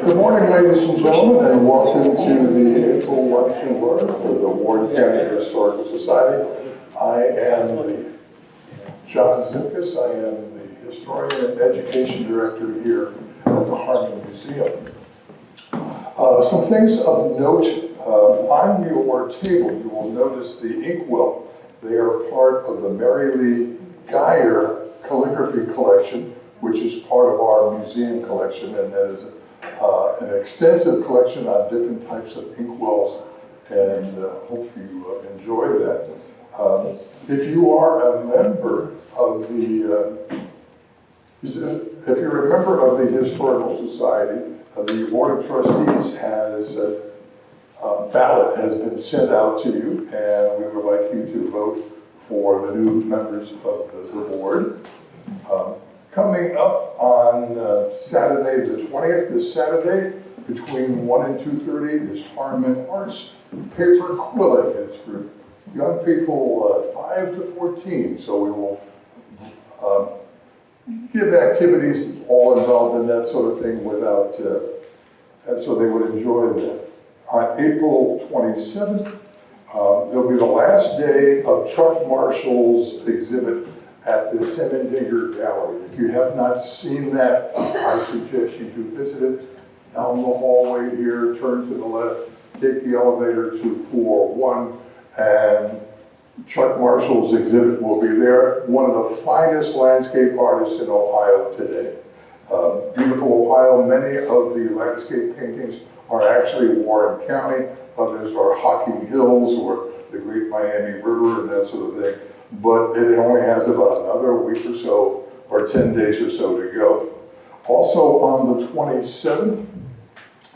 Good morning, ladies and gentlemen, and welcome to the April Lunch and Learn for the Warren County Historical Society. I am John Zimkus. I am the Historian and Education Director here at the Harmon Museum. Some things of note, on your table you will notice the inkwell. They are part of the Mary Lee Geyer calligraphy collection, which is part of our museum collection, and that is an extensive collection on different types of inkwells, and hope you enjoy that. If you are a member of the, if you're a member of the Historical Society, the Board of Trustees has a ballot has been sent out to you, and we would like you to vote for the new members of the board. Coming up on Saturday the 20th, this Saturday, between 1 and 2:30 is Harmon Arts Paper Quilling. It's for young people 5 to 14, so we will give activities all involved in that sort of thing without, and so they would enjoy that. On April 27th, there'll be the last day of Chuck Marshall's exhibit at the Semendinger Gallery. If you have not seen that, I suggest you do visit it. Down the hallway here, turn to the left, take the elevator to floor 1, and Chuck Marshall's exhibit will be there. One of the finest landscape artists in Ohio today. Beautiful Ohio, many of the landscape paintings are actually Warren County, others are Hocking Hills or the Great Miami River and that sort of thing. But it only has about another week or so, or 10 days or so to go. Also on the 27th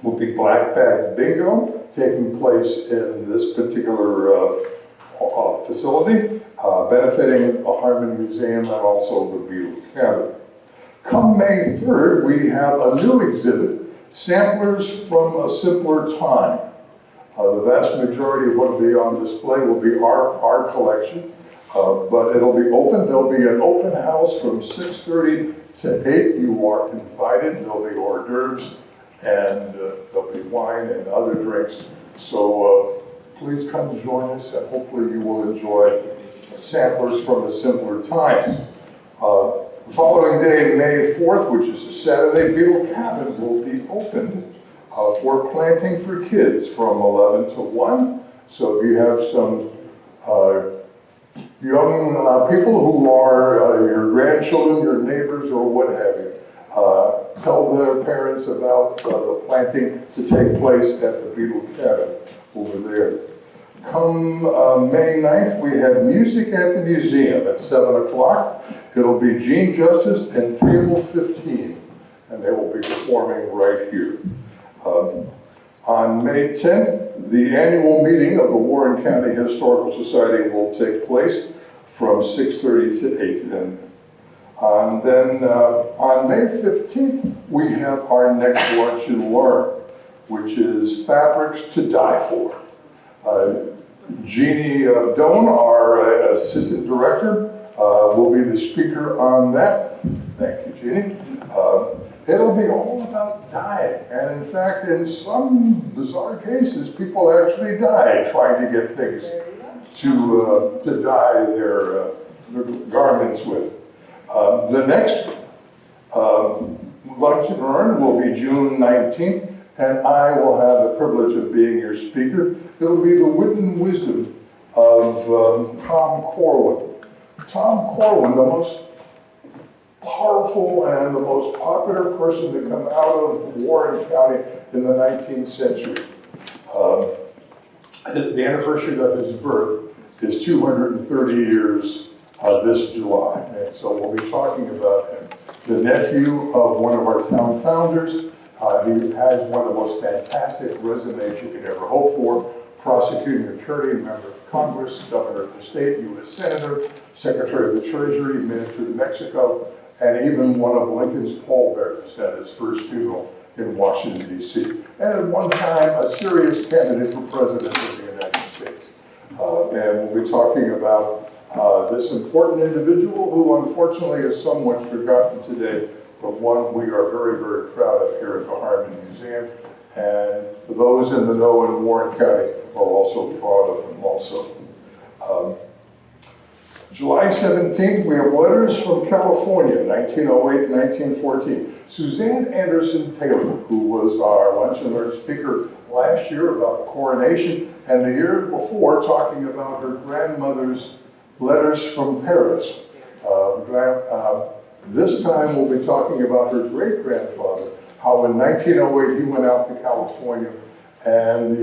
will be Black Bag Bingo taking place in this particular facility, benefiting the Harmon Museum and also the Beetle Cabin. Come May 3rd, we have a new exhibit, Samplers from a Simpler Time. The vast majority of what will be on display will be our collection. But it'll be open. There'll be an open house from 6:30 to 8. You are invited. There'll be hors d'oeuvres and there'll be wine and other drinks. So please come join us, and hopefully you will enjoy Samplers from a Simpler Time. The following day, May 4th, which is a Saturday, Beetle Cabin will be opened for planting for kids from 11 to 1. So if you have some young people who are your grandchildren, your neighbors, or what have you, tell their parents about the planting to take place at the Beetle Cabin over there. Come May 9th, we have music at the museum at 7 o'clock. It'll be Gene Justice and Table 15, and they will be performing right here. On May 10th, the annual meeting of the Warren County Historical Society will take place from 6:30 to 8. And then on May 15th, we have our next Lunch and Learn, which is Fabrics to Die For. Jeannie Doan, our Assistant Director, will be the speaker on that. Thank you, Jeannie. It'll be all about dyeing, and in fact, in some bizarre cases, people actually die trying to get things to dye their garments with. The next Lunch and Learn will be June 19th, and I will have the privilege of being your speaker. It'll be the wit and wisdom of Tom Corwin. Tom Corwin, the most powerful and the most popular person to come out of Warren County in the 19th century. The anniversary of his birth is 230 years this July, and so we'll be talking about him. The nephew of one of our town founders, he has one of the most fantastic resumes you could ever hope for. Prosecuting attorney, member of Congress, governor of the state, U.S. Senator, Secretary of the Treasury, Minister of Mexico, and even one of Lincoln's pallbearers at his first funeral in Washington, D.C. And at one time, a serious candidate for president of the United States. And we'll be talking about this important individual who unfortunately is somewhat forgotten today, but one we are very, very proud of here at the Harmon Museum. And those in the know in Warren County are also proud of them also. July 17th, we have letters from California, 1908, 1914. Suzanne Anderson Taylor, who was our Lunch and Learn speaker last year about the coronation, and the year before talking about her grandmother's letters from Paris. This time we'll be talking about her great-grandfather, how in 1908 he went out to California, and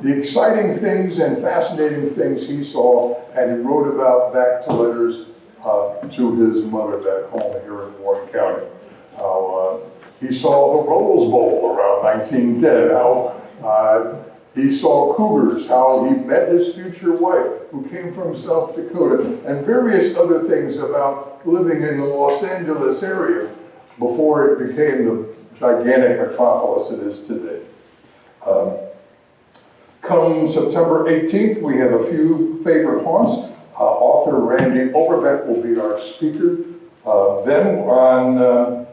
the exciting things and fascinating things he saw, and he wrote about back to letters to his mother back home here in Warren County. How he saw the Rose Bowl around 1910, how he saw cougars, how he met his future wife who came from South Dakota, and various other things about living in the Los Angeles area before it became the gigantic metropolis it is today. Come September 18th, we have a few favorite haunts. Author Randy Overbeck will be our speaker. Then on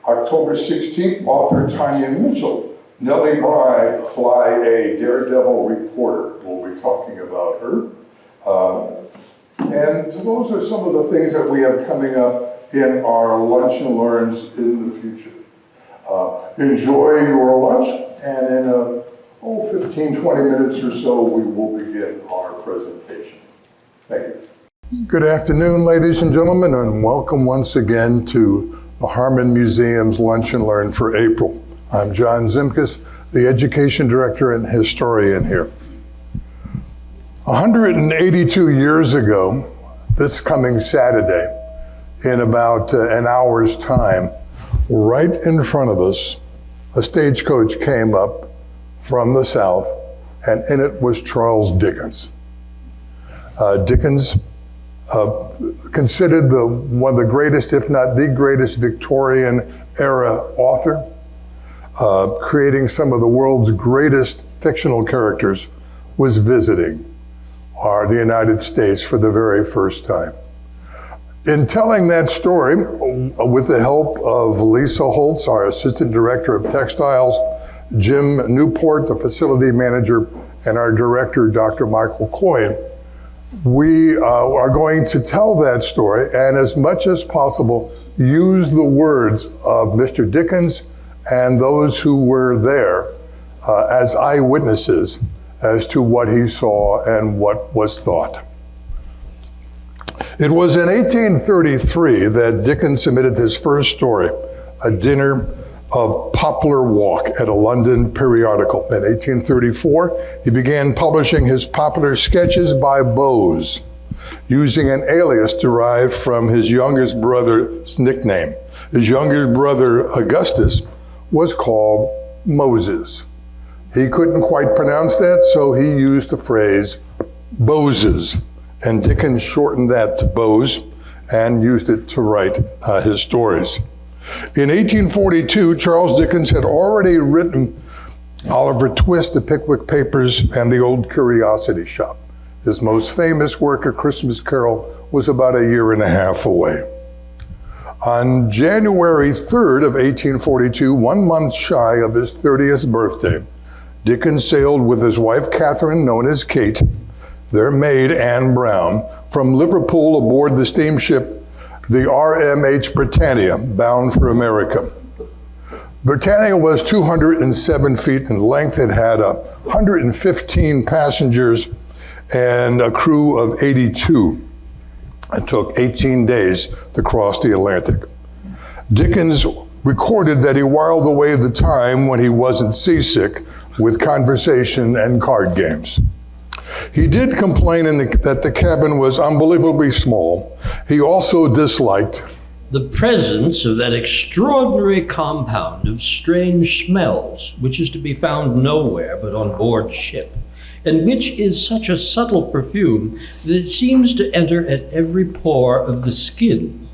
October 16th, author Tanya Mitchell, Nellie Bly, a daredevil reporter, will be talking about her. And so those are some of the things that we have coming up in our Lunch and Learns in the future. Enjoy your lunch, and in 15, 20 minutes or so, we will begin our presentation. Thank you. Good afternoon, ladies and gentlemen, and welcome once again to the Harmon Museum's Lunch and Learn for April. I'm John Zimkus, the Education Director and Historian here. 182 years ago, this coming Saturday, in about an hour's time, right in front of us, a stagecoach came up from the South, and in it was Charles Dickens. Dickens, considered one of the greatest, if not the greatest, Victorian era author, creating some of the world's greatest fictional characters, was visiting the United States for the very first time. In telling that story, with the help of Lisa Holtz, our Assistant Director of Textiles, Jim Newport, the Facility Manager, and our Director, Dr. Michael Coyne, we are going to tell that story and, as much as possible, use the words of Mr. Dickens and those who were there as eyewitnesses as to what he saw and what was thought. It was in 1833 that Dickens submitted his first story, A Dinner of Poplar Walk, at a London periodical. In 1834, he began publishing his popular sketches by Bose, using an alias derived from his youngest brother's nickname. His youngest brother, Augustus, was called Moses. He couldn't quite pronounce that, so he used the phrase Boses, and Dickens shortened that to Bose and used it to write his stories. In 1842, Charles Dickens had already written Oliver Twist, The Pickwick Papers, and The Old Curiosity Shop. His most famous work, A Christmas Carol, was about a year and a half away. On January 3rd of 1842, 1 month shy of his 30th birthday, Dickens sailed with his wife Catherine, known as Kate, their maid Anne Brown, from Liverpool aboard the steamship the RMH Britannia, bound for America. Britannia was 207 feet in length. It had 115 passengers and a crew of 82. It took 18 days to cross the Atlantic. Dickens recorded that he whiled away the time when he wasn't seasick with conversation and card games. He did complain that the cabin was unbelievably small. He also disliked the presence of that extraordinary compound of strange smells, which is to be found nowhere but on board ship, and which is such a subtle perfume that it seems to enter at every pore of the skin.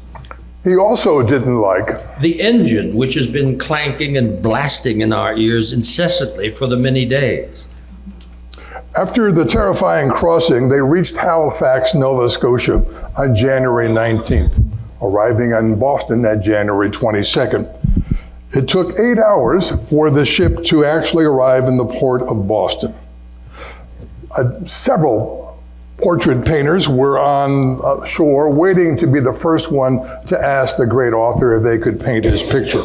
He also didn't like the engine, which has been clanking and blasting in our ears incessantly for the many days. After the terrifying crossing, they reached Halifax, Nova Scotia on January 19th. arriving in Boston at January 22nd. It took 8 hours for the ship to actually arrive in the port of Boston. Several portrait painters were on shore waiting to be the first one to ask the great author if they could paint his picture.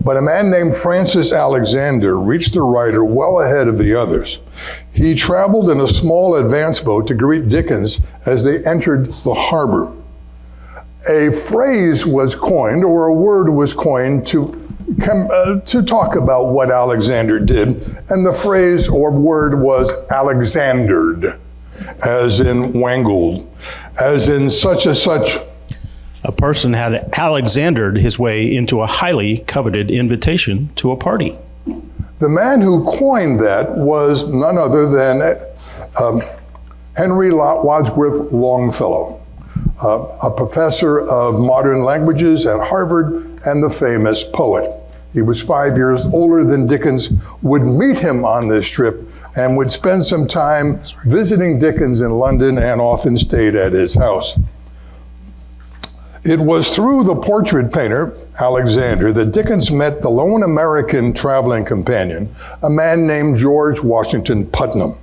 But a man named Francis Alexander reached the writer well ahead of the others. He traveled in a small advance boat to greet Dickens as they entered the harbor. A phrase was coined, or a word was coined to talk about what Alexander did, and the phrase or word was Alexandered, as in wangled, as in such as such. A person had Alexandered his way into a highly coveted invitation to a party. The man who coined that was none other than Henry Wadsworth Longfellow, a professor of modern languages at Harvard and the famous poet. He was 5 years older than Dickens, would meet him on this trip, and would spend some time visiting Dickens in London and often stayed at his house. It was through the portrait painter, Alexander, that Dickens met the lone American traveling companion, a man named George Washington Putnam,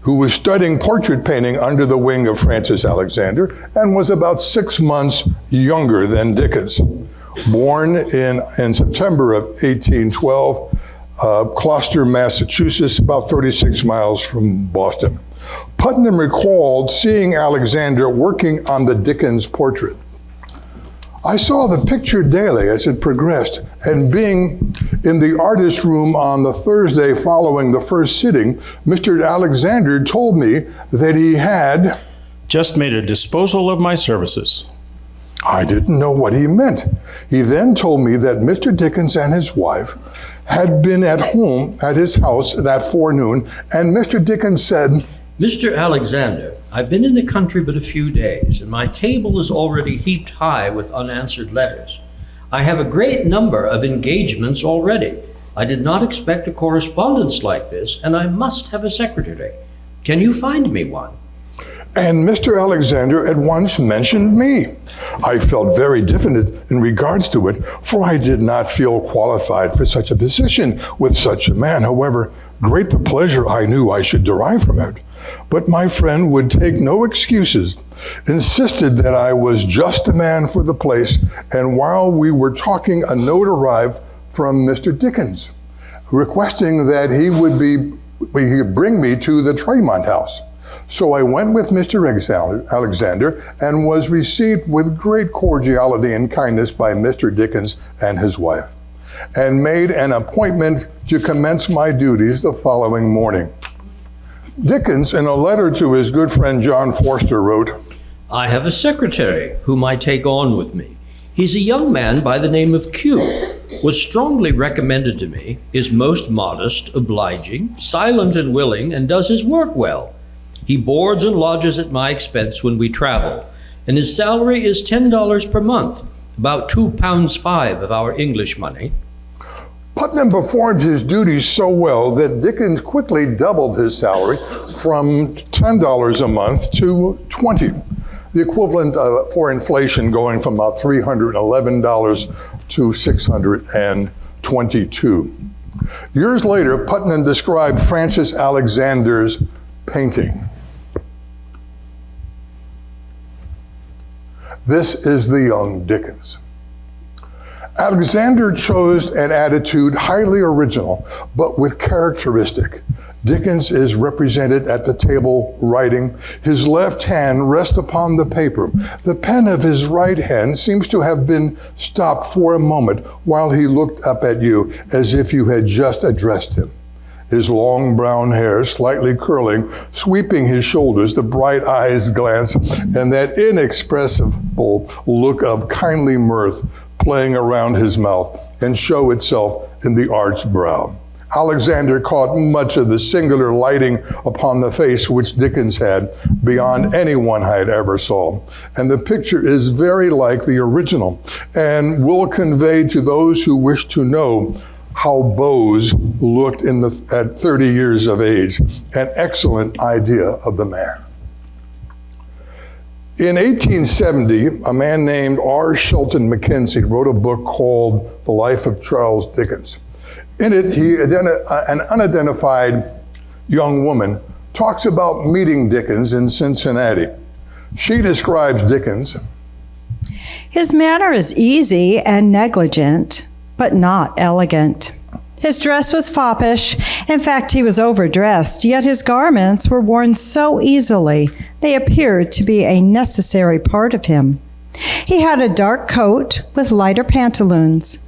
who was studying portrait painting under the wing of Francis Alexander and was about 6 months younger than Dickens. Born in September of 1812, Gloucester, Massachusetts, about 36 miles from Boston. Putnam recalled seeing Alexander working on the Dickens portrait. I saw the picture daily as it progressed, and being in the artist's room on the Thursday following the first sitting, Mr. Alexander told me that he had just made a disposal of my services. I didn't know what he meant. He then told me that Mr. Dickens and his wife had been at home at his house that forenoon, and Mr. Dickens said, Mr. Alexander, I've been in the country but a few days, and my table is already heaped high with unanswered letters. I have a great number of engagements already. I did not expect a correspondence like this, and I must have a secretary. Can you find me one? And Mr. Alexander at once mentioned me. I felt very diffident in regards to it, for I did not feel qualified for such a position with such a man. However, great the pleasure I knew I should derive from it. But my friend would take no excuses, insisted that I was just the man for the place, and while we were talking, a note arrived from Mr. Dickens, requesting that he could bring me to the Tremont House. So I went with Mr. Alexander and was received with great cordiality and kindness by Mr. Dickens and his wife, and made an appointment to commence my duties the following morning. Dickens, in a letter to his good friend John Forster, wrote, I have a secretary whom I take on with me. He's a young man by the name of Q, was strongly recommended to me, is most modest, obliging, silent and willing, and does his work well. He boards and lodges at my expense when we travel, and his salary is $10 per month, about £2.05 of our English money. Putnam performed his duties so well that Dickens quickly doubled his salary from $10 a month to $20, the equivalent for inflation going from about $311 to $622. Years later, Putnam described Francis Alexander's painting. This is the young Dickens. Alexander chose an attitude highly original, but with characteristic. Dickens is represented at the table writing. His left hand rests upon the paper. The pen of his right hand seems to have been stopped for a moment while he looked up at you as if you had just addressed him. His long brown hair slightly curling, sweeping his shoulders, the bright eyes glance, and that inexpressible look of kindly mirth playing around his mouth and show itself in the arched brow. Alexander caught much of the singular lighting upon the face which Dickens had beyond anyone I had ever saw. And the picture is very like the original and will convey to those who wish to know how Bose looked at 30 years of age, an excellent idea of the man. In 1870, a man named R. Shelton Mackenzie wrote a book called The Life of Charles Dickens. In it, an unidentified young woman talks about meeting Dickens in Cincinnati. She describes Dickens. His manner is easy and negligent, but not elegant. His dress was foppish. In fact, he was overdressed, yet his garments were worn so easily they appeared to be a necessary part of him. He had a dark coat with lighter pantaloons,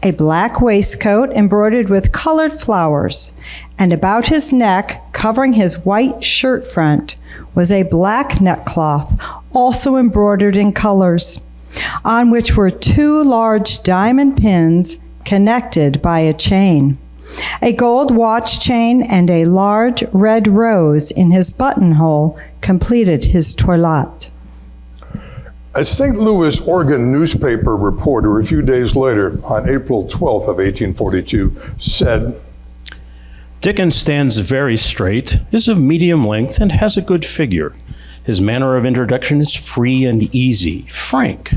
a black waistcoat embroidered with colored flowers, and about his neck, covering his white shirt front, was a black neckcloth, also embroidered in colors, on which were 2 large diamond pins connected by a chain. A gold watch chain and a large red rose in his buttonhole completed his toilette. A St. Louis, Oregon newspaper reporter a few days later, on April 12th of 1842, said, Dickens stands very straight, is of medium length, and has a good figure. His manner of introduction is free and easy, frank.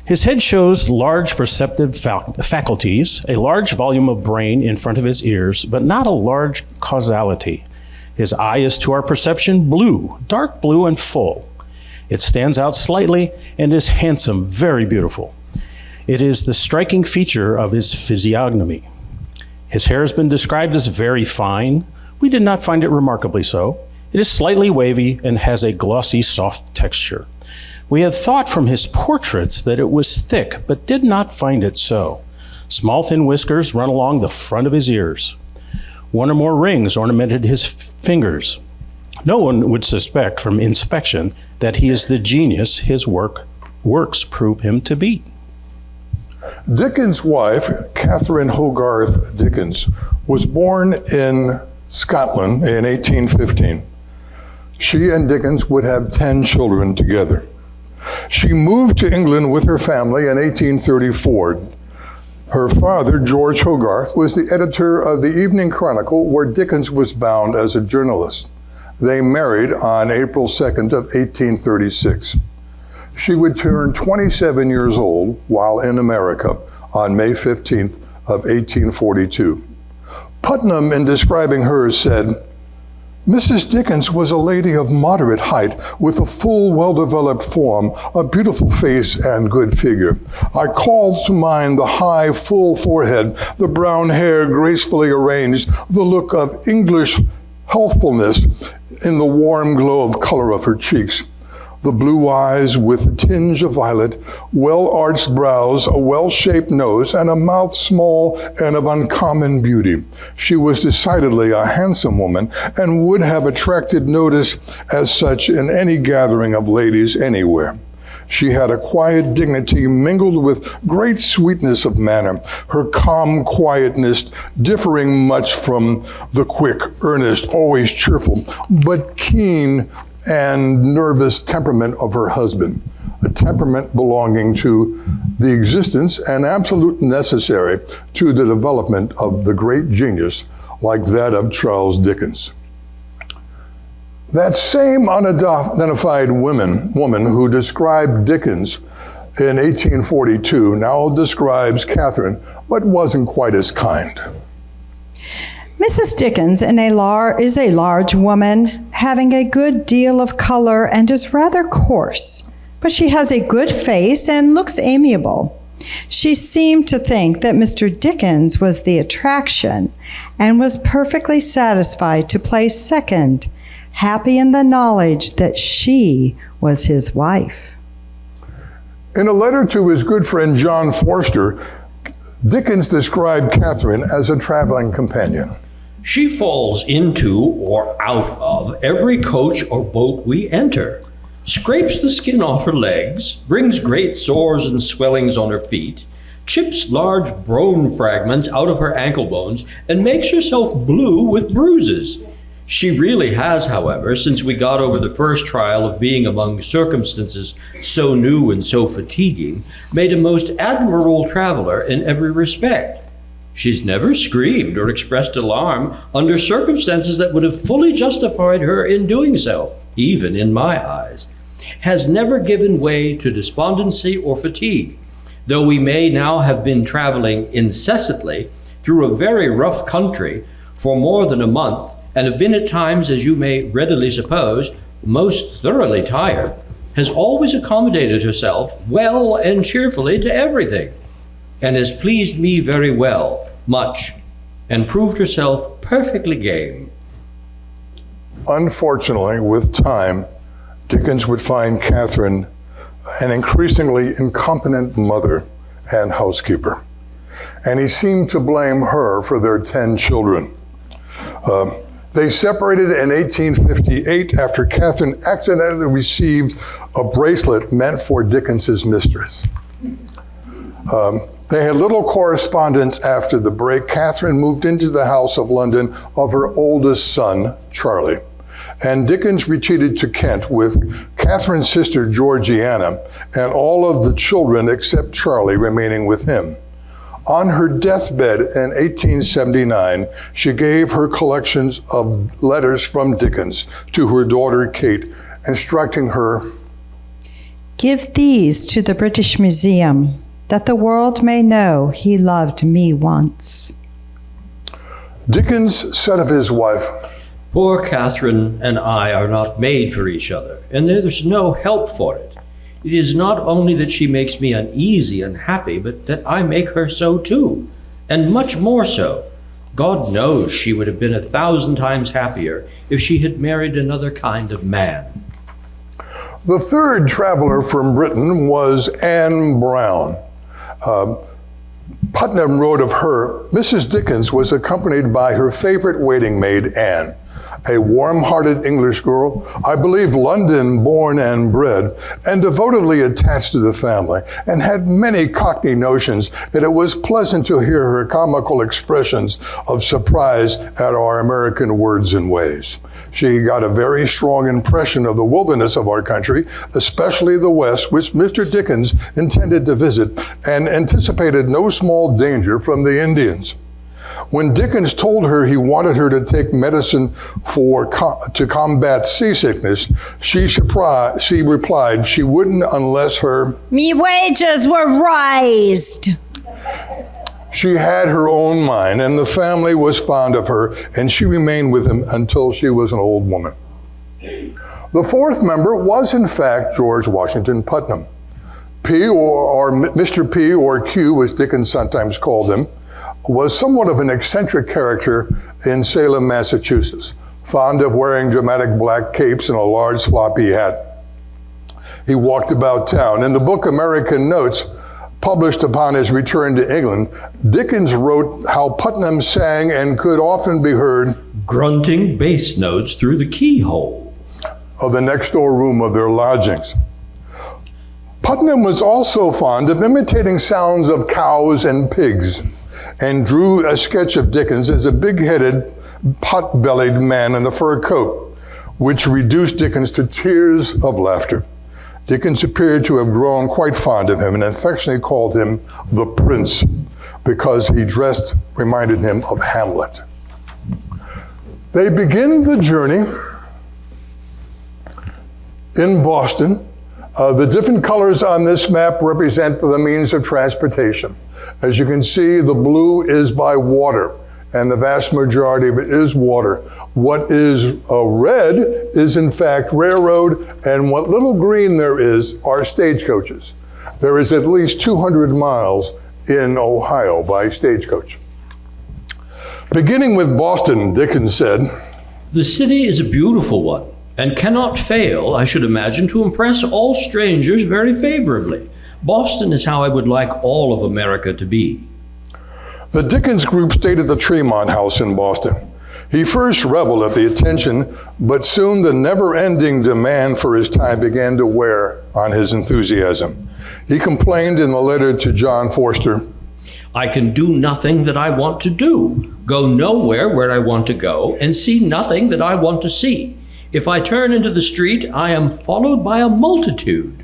His head shows large perceptive faculties, a large volume of brain in front of his ears, but not a large causality. His eye is to our perception blue, dark blue and full. It stands out slightly and is handsome, very beautiful. It is the striking feature of his physiognomy. His hair has been described as very fine. We did not find it remarkably so. It is slightly wavy and has a glossy, soft texture. We had thought from his portraits that it was thick, but did not find it so. Small, thin whiskers run along the front of his ears. 1 or more rings ornamented his fingers. No one would suspect from inspection that he is the genius his works prove him to be. Dickens' wife, Catherine Hogarth Dickens, was born in Scotland in 1815. She and Dickens would have 10 children together. She moved to England with her family in 1834. Her father, George Hogarth, was the editor of the Evening Chronicle, where Dickens was bound as a journalist. They married on April 2nd of 1836. She would turn 27 years old while in America on May 15th of 1842. Putnam, in describing her, said, Mrs. Dickens was a lady of moderate height, with a full, well-developed form, a beautiful face, and good figure. I called to mind the high, full forehead, the brown hair gracefully arranged, the look of English healthfulness in the warm glow of color of her cheeks, the blue eyes with a tinge of violet, well-arched brows, a well-shaped nose, and a mouth small and of uncommon beauty. She was decidedly a handsome woman and would have attracted notice as such in any gathering of ladies anywhere. She had a quiet dignity mingled with great sweetness of manner, her calm quietness differing much from the quick, earnest, always cheerful, but keen and nervous temperament of her husband, a temperament belonging to the existence and absolute necessary to the development of the great genius like that of Charles Dickens. That same unidentified woman who described Dickens in 1842 now describes Catherine, but wasn't quite as kind. Mrs. Dickens is a large woman, having a good deal of color and is rather coarse, but she has a good face and looks amiable. She seemed to think that Mr. Dickens was the attraction and was perfectly satisfied to place second, happy in the knowledge that she was his wife. In a letter to his good friend John Forster, Dickens described Catherine as a traveling companion. She falls into or out of every coach or boat we enter, scrapes the skin off her legs, brings great sores and swellings on her feet, chips large bone fragments out of her ankle bones, and makes herself blue with bruises. She really has, however, since we got over the first trial of being among circumstances so new and so fatiguing, made a most admirable traveler in every respect. She's never screamed or expressed alarm under circumstances that would have fully justified her in doing so, even in my eyes. has never given way to despondency or fatigue, though we may now have been traveling incessantly through a very rough country for more than a month, and have been at times, as you may readily suppose, most thoroughly tired, has always accommodated herself well and cheerfully to everything, and has pleased me very well, much, and proved herself perfectly game. Unfortunately, with time, Dickens would find Catherine an increasingly incompetent mother and housekeeper, and he seemed to blame her for their 10 children. They separated in 1858 after Catherine accidentally received a bracelet meant for Dickens's mistress. They had little correspondence after the break. Catherine moved into the house of London of her oldest son, Charlie, and Dickens retreated to Kent with Catherine's sister, Georgiana, and all of the children except Charlie remaining with him. On her deathbed in 1879, she gave her collections of letters from Dickens to her daughter, Kate, instructing her, "Give these to the British Museum, that the world may know he loved me once." Dickens said of his wife, Poor Catherine and I are not made for each other, and there's no help for it. It is not only that she makes me uneasy and happy, but that I make her so too, and much more so. God knows she would have been 1,000 times happier if she had married another kind of man. The third traveler from Britain was Anne Brown. Putnam wrote of her, Mrs. Dickens was accompanied by her favorite waiting maid, Anne, a warm-hearted English girl, I believe London born and bred, and devotedly attached to the family, and had many cockney notions that it was pleasant to hear her comical expressions of surprise at our American words and ways. She got a very strong impression of the wilderness of our country, especially the West, which Mr. Dickens intended to visit, and anticipated no small danger from the Indians. When Dickens told her he wanted her to take medicine to combat seasickness, she replied she wouldn't unless her "Me wages were raised." She had her own mind, and the family was fond of her, and she remained with him until she was an old woman. The fourth member was, in fact, George Washington Putnam. P, or Mr. P, or Q, as Dickens sometimes called him, was somewhat of an eccentric character in Salem, Massachusetts, fond of wearing dramatic black capes and a large floppy hat. He walked about town. In the book American Notes, published upon his return to England, Dickens wrote how Putnam sang and could often be heard grunting bass notes through the keyhole of the next door room of their lodgings. Putnam was also fond of imitating sounds of cows and pigs, and drew a sketch of Dickens as a big-headed, pot-bellied man in a fur coat, which reduced Dickens to tears of laughter. Dickens appeared to have grown quite fond of him and affectionately called him the Prince, because he reminded him of Hamlet. They begin the journey in Boston. The different colors on this map represent the means of transportation. As you can see, the blue is by water, and the vast majority of it is water. What is red is in fact railroad, and what little green there is are stagecoaches. There is at least 200 miles in Ohio by stagecoach. Beginning with Boston, Dickens said, The city is a beautiful one, and cannot fail, I should imagine, to impress all strangers very favorably. Boston is how I would like all of America to be. The Dickens group stayed at the Tremont House in Boston. He first reveled at the attention, but soon the never-ending demand for his time began to wear on his enthusiasm. He complained in the letter to John Forster, I can do nothing that I want to do, go nowhere where I want to go, and see nothing that I want to see. If I turn into the street, I am followed by a multitude.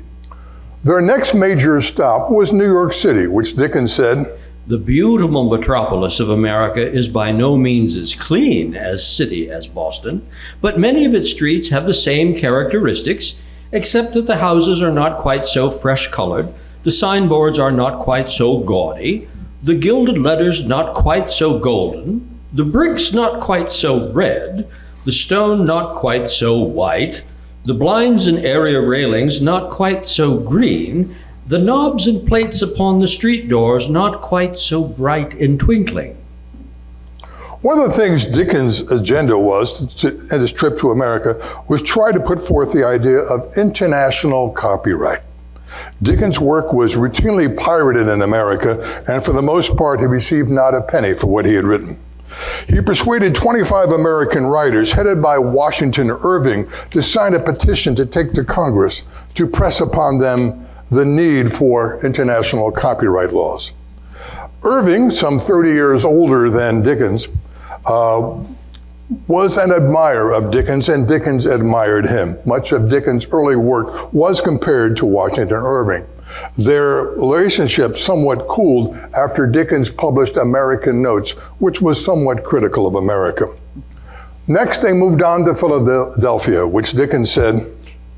Their next major stop was New York City, which Dickens said, The beautiful metropolis of America is by no means as clean a city as Boston, but many of its streets have the same characteristics, except that the houses are not quite so fresh-colored, the signboards are not quite so gaudy, the gilded letters not quite so golden, the bricks not quite so red, the stone not quite so white, the blinds and area railings not quite so green, the knobs and plates upon the street doors not quite so bright and twinkling. One of the things Dickens' agenda was, at his trip to America, was try to put forth the idea of international copyright. Dickens' work was routinely pirated in America, and for the most part, he received not a penny for what he had written. He persuaded 25 American writers, headed by Washington Irving, to sign a petition to take to Congress to press upon them the need for international copyright laws. Irving, some 30 years older than Dickens, was an admirer of Dickens, and Dickens admired him. Much of Dickens' early work was compared to Washington Irving. Their relationship somewhat cooled after Dickens published American Notes, which was somewhat critical of America. Next, they moved on to Philadelphia, which Dickens said,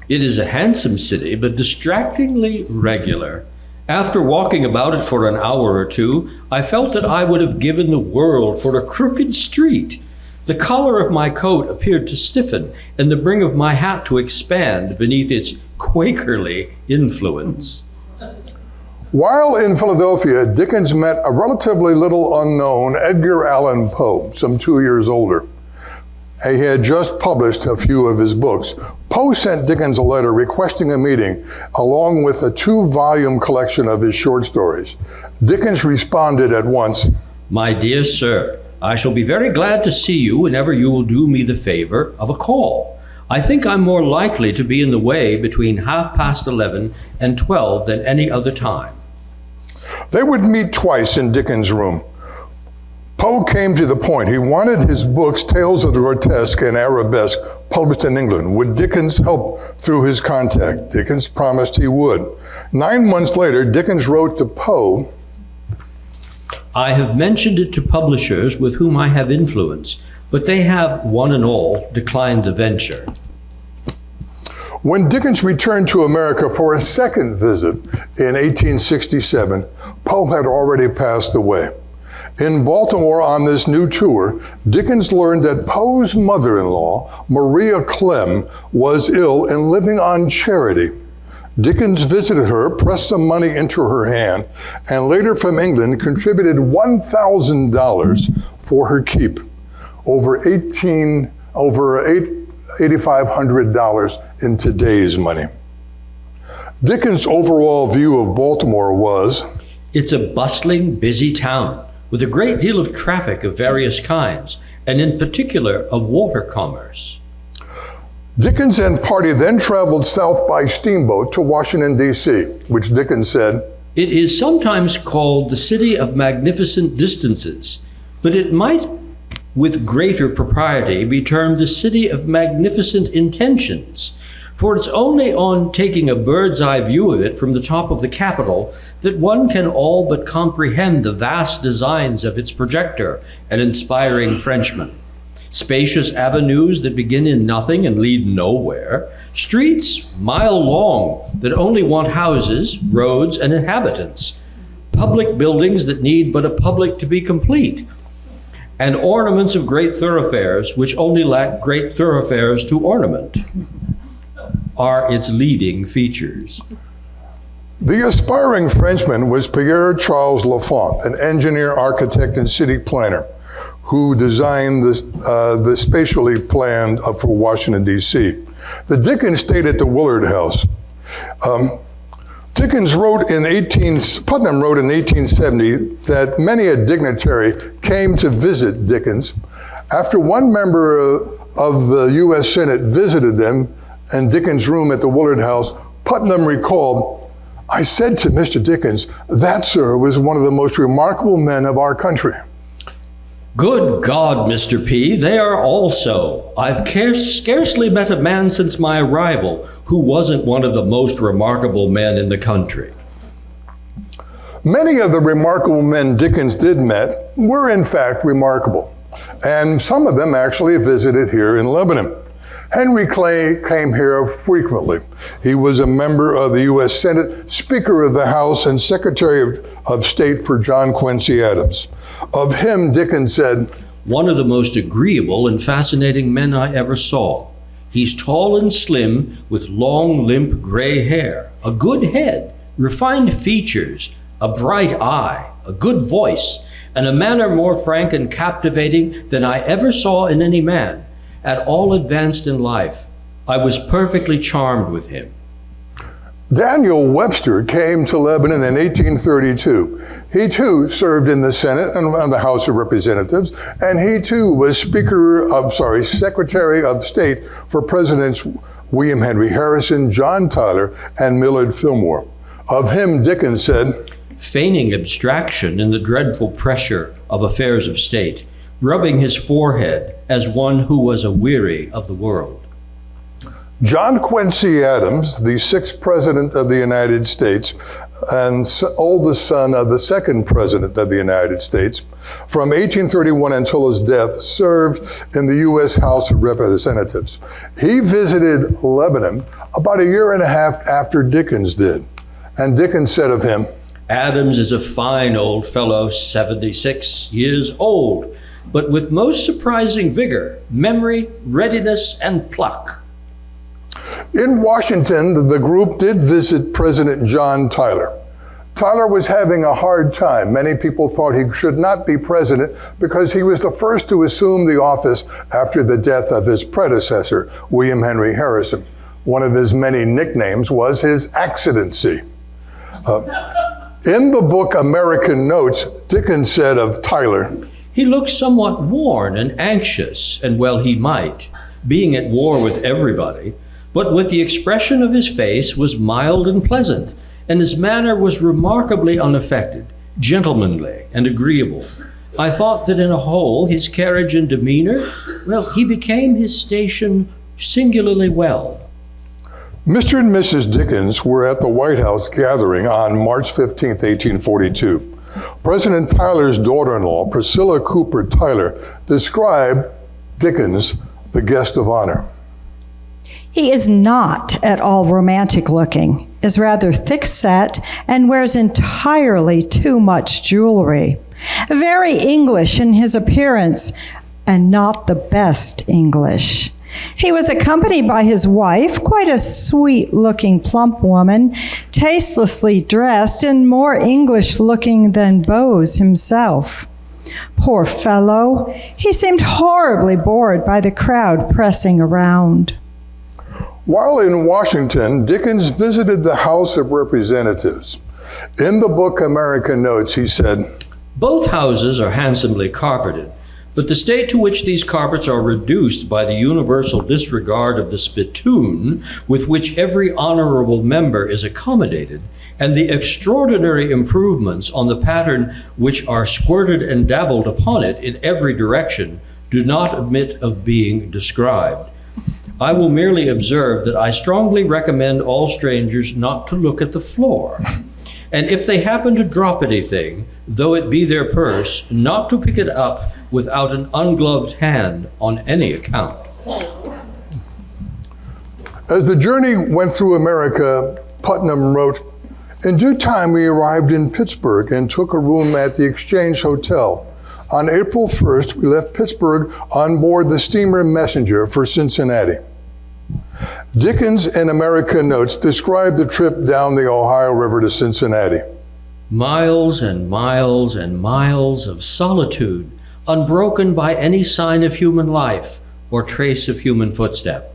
"It is a handsome city, but distractingly regular. After walking about it for an hour or two, I felt that I would have given the world for a crooked street. The collar of my coat appeared to stiffen, and the brim of my hat to expand beneath its Quakerly influence." While in Philadelphia, Dickens met a relatively little unknown Edgar Allan Poe, some 2 years older. He had just published a few of his books. Poe sent Dickens a letter requesting a meeting, along with a 2-volume collection of his short stories. Dickens responded at once, "My dear sir, I shall be very glad to see you whenever you will do me the favor of a call. I think I'm more likely to be in the way between 11:30 and 12 than any other time." They would meet twice in Dickens' room. Poe came to the point. He wanted his books, Tales of the Grotesque and Arabesque, published in England. Would Dickens help through his contact? Dickens promised he would. 9 months later, Dickens wrote to Poe, "I have mentioned it to publishers with whom I have influence, but they have, one and all, declined the venture." When Dickens returned to America for a second visit in 1867, Poe had already passed away. In Baltimore on this new tour, Dickens learned that Poe's mother-in-law, Maria Clem, was ill and living on charity. Dickens visited her, pressed some money into her hand, and later from England contributed $1,000 for her keep, over $8,500 in today's money. Dickens' overall view of Baltimore was, "It's a bustling, busy town, with a great deal of traffic of various kinds, and in particular of water commerce." Dickens and party then traveled south by steamboat to Washington, D.C., which Dickens said, "It is sometimes called the city of magnificent distances, but it might with greater propriety be termed the city of magnificent intentions, for it's only on taking a bird's eye view of it from the top of the Capitol that one can all but comprehend the vast designs of its projector and inspiring Frenchman. Spacious avenues that begin in nothing and lead nowhere, streets mile long that only want houses, roads, and inhabitants, public buildings that need but a public to be complete, and ornaments of great thoroughfares which only lack great thoroughfares to ornament, are its leading features." The aspiring Frenchman was Pierre Charles Lafont, an engineer, architect, and city planner who designed the spatially planned for Washington, D.C. The Dickens stayed at the Willard House. Putnam wrote in 1870 that many a dignitary came to visit Dickens. After one member of the U.S. Senate visited them in Dickens' room at the Willard House, Putnam recalled, "I said to Mr. Dickens, that, sir, was one of the most remarkable men of our country." "Good God, Mr. P., they are all so. I've scarcely met a man since my arrival who wasn't one of the most remarkable men in the country." Many of the remarkable men Dickens did meet were in fact remarkable, and some of them actually visited here in Lebanon. Henry Clay came here frequently. He was a member of the U.S. Senate, Speaker of the House, and Secretary of State for John Quincy Adams. Of him, Dickens said, "One of the most agreeable and fascinating men I ever saw. He's tall and slim, with long, limp gray hair, a good head, refined features, a bright eye, a good voice, and a manner more frank and captivating than I ever saw in any man. At all advanced in life, I was perfectly charmed with him." Daniel Webster came to Lebanon in 1832. He too served in the Senate and the House of Representatives, and he too was Secretary of State for Presidents William Henry Harrison, John Tyler, and Millard Fillmore. Of him, Dickens said, Feigning abstraction in the dreadful pressure of affairs of state, rubbing his forehead as one who was aweary of the world. John Quincy Adams, the 6th President of the United States and oldest son of the 2nd President of the United States, from 1831 until his death, served in the U.S. House of Representatives. He visited Lebanon about a year and a half after Dickens did. And Dickens said of him, "Adams is a fine old fellow, 76 years old, but with most surprising vigor, memory, readiness, and pluck." In Washington, the group did visit President John Tyler. Tyler was having a hard time. Many people thought he should not be president because he was the first to assume the office after the death of his predecessor, William Henry Harrison. One of his many nicknames was his accidency. In the book American Notes, Dickens said of Tyler, "He looked somewhat worn and anxious, and well he might, being at war with everybody, but with the expression of his face was mild and pleasant, and his manner was remarkably unaffected, gentlemanly, and agreeable. I thought that in a whole his carriage and demeanor, he became his station singularly well." Mr. and Mrs. Dickens were at the White House gathering on March 15, 1842. President Tyler's daughter-in-law, Priscilla Cooper Tyler, described Dickens, the guest of honor. He is not at all romantic looking, is rather thick-set, and wears entirely too much jewelry. Very English in his appearance, and not the best English. He was accompanied by his wife, quite a sweet-looking plump woman, tastelessly dressed and more English-looking than Bose himself. Poor fellow, he seemed horribly bored by the crowd pressing around. While in Washington, Dickens visited the House of Representatives. In the book American Notes, he said, "Both houses are handsomely carpeted, but the state to which these carpets are reduced by the universal disregard of the spittoon with which every honorable member is accommodated, and the extraordinary improvements on the pattern which are squirted and dabbled upon it in every direction, do not admit of being described. I will merely observe that I strongly recommend all strangers not to look at the floor, and if they happen to drop anything, though it be their purse, not to pick it up without an ungloved hand on any account." As the journey went through America, Putnam wrote, "In due time we arrived in Pittsburgh and took a room at the Exchange Hotel. On April 1st, we left Pittsburgh on board the steamer Messenger for Cincinnati." Dickens in American Notes described the trip down the Ohio River to Cincinnati. "Miles and miles and miles of solitude, unbroken by any sign of human life or trace of human footstep."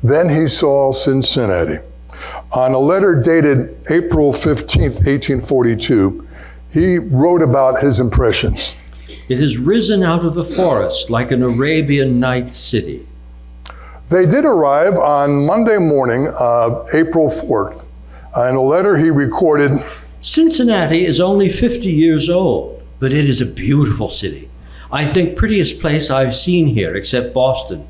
Then he saw Cincinnati. On a letter dated April 15th, 1842, he wrote about his impressions. "It has risen out of the forest like an Arabian Night city." They did arrive on Monday morning of April 4th. In a letter he recorded, "Cincinnati is only 50 years old, but it is a beautiful city. I think prettiest place I've seen here except Boston.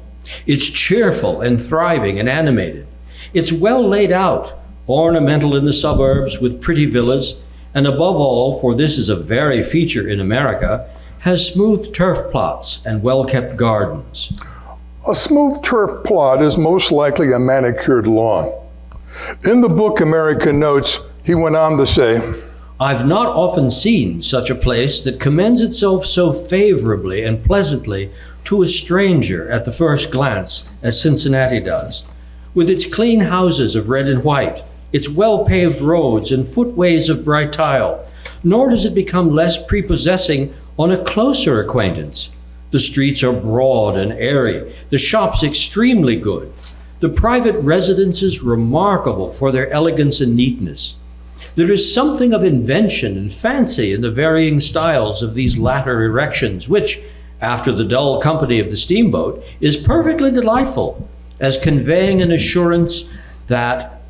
It's cheerful and thriving and animated. It's well laid out, ornamental in the suburbs with pretty villas, and above all, for this is a very feature in America, has smooth turf plots and well-kept gardens." A smooth turf plot is most likely a manicured lawn. In the book American Notes, he went on to say, I've not often seen such a place that commends itself so favorably and pleasantly to a stranger at the first glance as Cincinnati does, with its clean houses of red and white, its well-paved roads and footways of bright tile, nor does it become less prepossessing on a closer acquaintance. The streets are broad and airy, the shops extremely good, the private residences remarkable for their elegance and neatness. There is something of invention and fancy in the varying styles of these latter erections, which, after the dull company of the steamboat, is perfectly delightful, as conveying an assurance that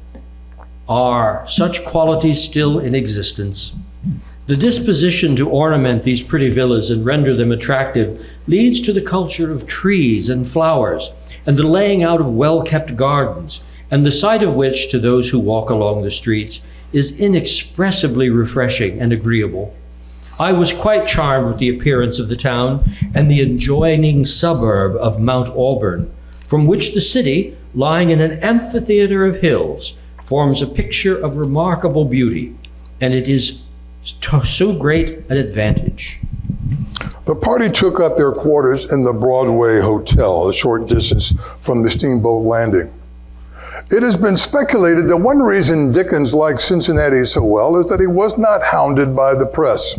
are such qualities still in existence. The disposition to ornament these pretty villas and render them attractive leads to the culture of trees and flowers, and the laying out of well-kept gardens, and the sight of which, to those who walk along the streets, is inexpressibly refreshing and agreeable. I was quite charmed with the appearance of the town and the adjoining suburb of Mount Auburn, from which the city, lying in an amphitheater of hills, forms a picture of remarkable beauty, and it is so great an advantage. the party took up their quarters in the Broadway Hotel, a short distance from the steamboat landing. It has been speculated that one reason Dickens liked Cincinnati so well is that he was not hounded by the press.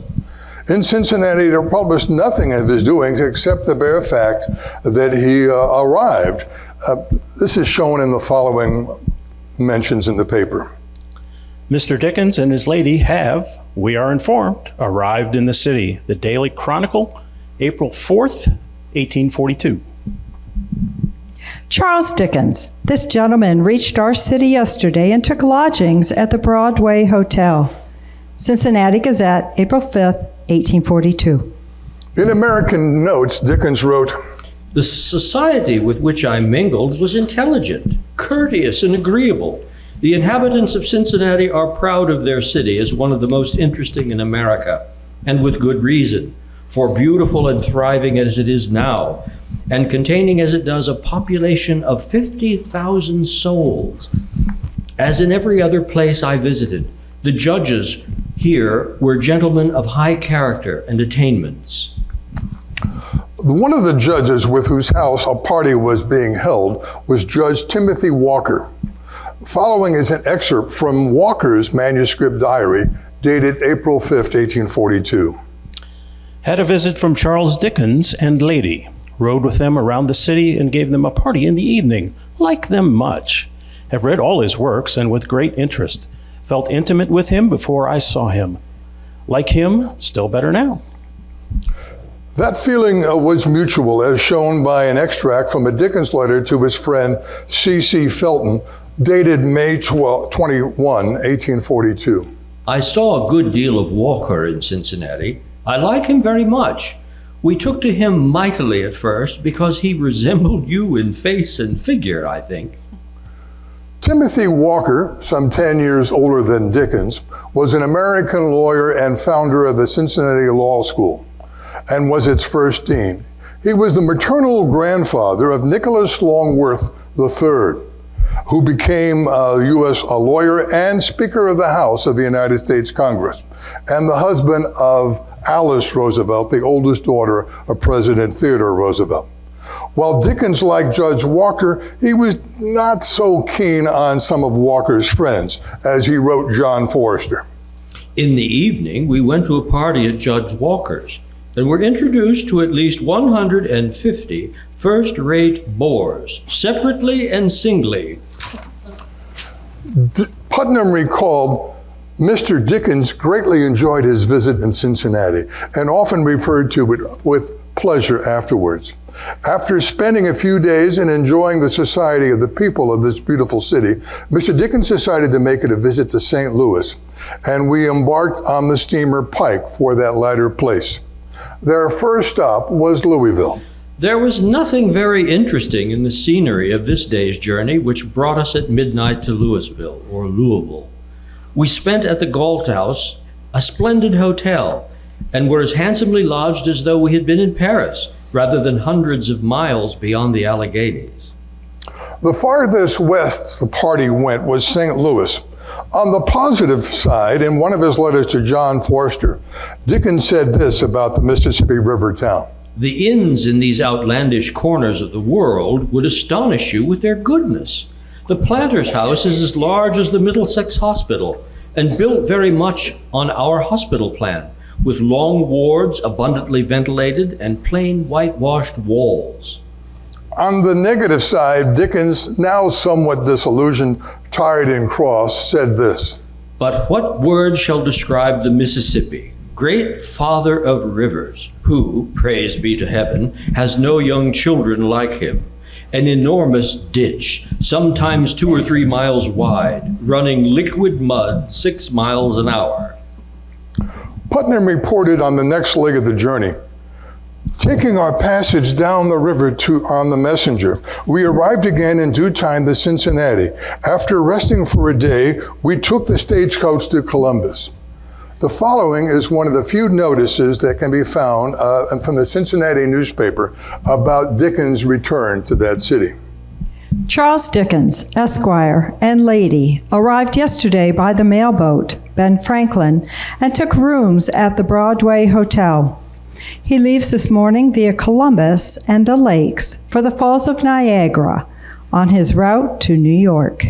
In Cincinnati, they published nothing of his doings except the bare fact that he arrived. This is shown in the following mentions in the paper. Mr. Dickens and his lady have, we are informed, arrived in the city. The Daily Chronicle, April 4th, 1842. Charles Dickens. This gentleman reached our city yesterday and took lodgings at the Broadway Hotel. Cincinnati Gazette, April 5th, 1842. In American Notes, Dickens wrote, The society with which I mingled was intelligent, courteous, and agreeable. The inhabitants of Cincinnati are proud of their city as one of the most interesting in America, and with good reason, for beautiful and thriving as it is now, and containing as it does a population of 50,000 souls. As in every other place I visited, the judges here were gentlemen of high character and attainments. one of the judges with whose house a party was being held was Judge Timothy Walker. Following is an excerpt from Walker's manuscript diary dated April 5th, 1842. Had a visit from Charles Dickens and lady. Rode with them around the city and gave them a party in the evening. Like them much. Have read all his works and with great interest. Felt intimate with him before I saw him. Like him, still better now. That feeling was mutual, as shown by an extract from a Dickens letter to his friend C.C. Felton, dated May 21, 1842. I saw a good deal of Walker in Cincinnati. I like him very much. We took to him mightily at first because he resembled you in face and figure, I think. Timothy Walker, some 10 years older than Dickens, was an American lawyer and founder of the Cincinnati Law School, and was its first dean. He was the maternal grandfather of Nicholas Longworth III, who became a lawyer and Speaker of the House of the United States Congress, and the husband of Alice Roosevelt, the oldest daughter of President Theodore Roosevelt. While Dickens liked Judge Walker, he was not so keen on some of Walker's friends, as he wrote John Forster. In the evening, we went to a party at Judge Walker's and were introduced to at least 150 first-rate bores, separately and singly. Putnam recalled, Mr. Dickens greatly enjoyed his visit in Cincinnati and often referred to it with pleasure afterwards. After spending a few days and enjoying the society of the people of this beautiful city, Mr. Dickens decided to make it a visit to St. Louis, and we embarked on the steamer Pike for that latter place. Their first stop was Louisville. There was nothing very interesting in the scenery of this day's journey, which brought us at midnight to Louisville. We spent at the Galt House, a splendid hotel, and were as handsomely lodged as though we had been in Paris, rather than hundreds of miles beyond the Alleghenies. The farthest west the party went was St. Louis. On the positive side, in one of his letters to John Forster, Dickens said this about the Mississippi River town. The inns in these outlandish corners of the world would astonish you with their goodness. The planter's house is as large as the Middlesex Hospital and built very much on our hospital plan, with long wards abundantly ventilated and plain whitewashed walls. On the negative side, Dickens, now somewhat disillusioned, tired, and cross, said this. But what word shall describe the Mississippi, great father of rivers, who, praise be to heaven, has no young children like him, an enormous ditch, sometimes 2 or 3 miles wide, running liquid mud 6 miles an hour. Putnam reported on the next leg of the journey. Taking our passage down the river on the Messenger, we arrived again in due time to Cincinnati. After resting for a day, we took the stagecoach to Columbus. The following is one of the few notices that can be found from the Cincinnati newspaper about Dickens' return to that city. Charles Dickens, Esquire, and lady arrived yesterday by the mailboat, Ben Franklin, and took rooms at the Broadway Hotel. He leaves this morning via Columbus and the lakes for the Falls of Niagara on his route to New York.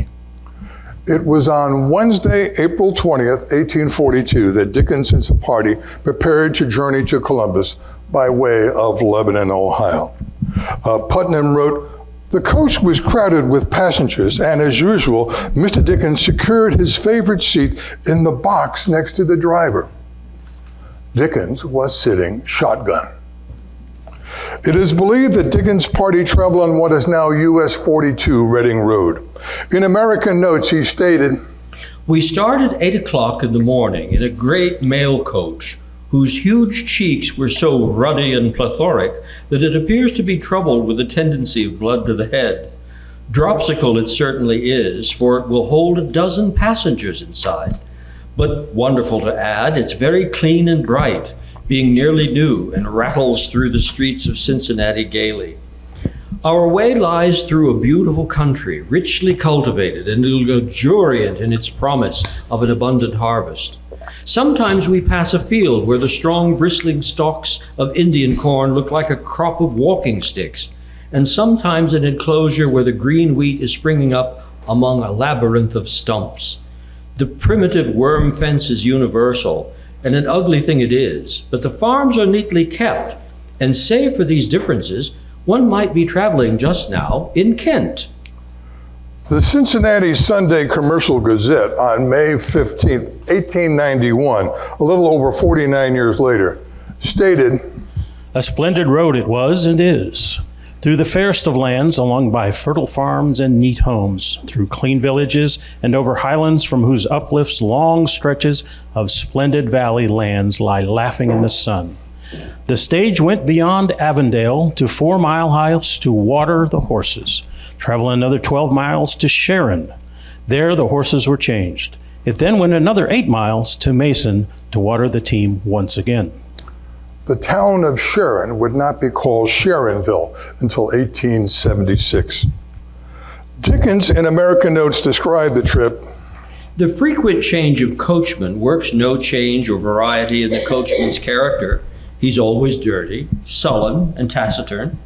It was on Wednesday, April 20th, 1842, that Dickens and his party prepared to journey to Columbus by way of Lebanon, Ohio. Putnam wrote, "The coach was crowded with passengers, and as usual, Mr. Dickens secured his favorite seat in the box next to the driver. Dickens was sitting shotgun." It is believed that Dickens' party traveled on what is now US 42 Reading Road. In American Notes, he stated, We started 8 o'clock in the morning in a great mail coach whose huge cheeks were so ruddy and plethoric that it appears to be troubled with a tendency of blood to the head. Dropsical it certainly is, for it will hold a dozen passengers inside. But wonderful to add, it's very clean and bright, being nearly new, and rattles through the streets of Cincinnati gaily. Our way lies through a beautiful country, richly cultivated and luxuriant in its promise of an abundant harvest. Sometimes we pass a field where the strong bristling stalks of Indian corn look like a crop of walking sticks, and sometimes an enclosure where the green wheat is springing up among a labyrinth of stumps. The primitive worm fence is universal, and an ugly thing it is, but the farms are neatly kept, and save for these differences, one might be traveling just now in Kent. the Cincinnati Sunday Commercial Gazette on May 15, 1891, a little over 49 years later, stated, "A splendid road it was and is, through the fairest of lands, along by fertile farms and neat homes, through clean villages, and over highlands from whose uplifts long stretches of splendid valley lands lie laughing in the sun. The stage went beyond Avondale to 4 Mile House to water the horses, travel another 12 miles to Sharon. There the horses were changed. It then went another 8 miles to Mason to water the team once again." the town of Sharon would not be called Sharonville until 1876. Dickens in American Notes described the trip. The frequent change of coachman works no change or variety in the coachman's character. He's always dirty, sullen, and taciturn.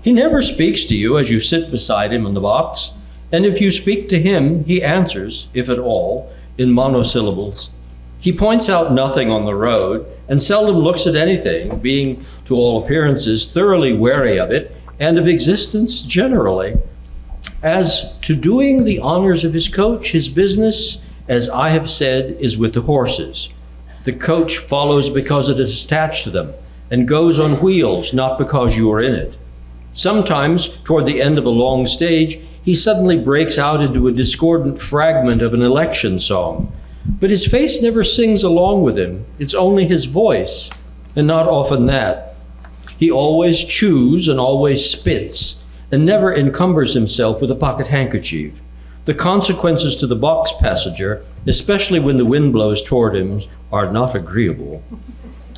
He never speaks to you as you sit beside him in the box, and if you speak to him, he answers, if at all, in monosyllables. He points out nothing on the road, and seldom looks at anything, being, to all appearances, thoroughly wary of it, and of existence generally. As to doing the honors of his coach, his business, as I have said, is with the horses. The coach follows because it is attached to them, and goes on wheels, not because you are in it. Sometimes, toward the end of a long stage, he suddenly breaks out into a discordant fragment of an election song. But his face never sings along with him. It's only his voice, and not often that. He always chews and always spits, and never encumbers himself with a pocket handkerchief. The consequences to the box passenger, especially when the wind blows toward him, are not agreeable.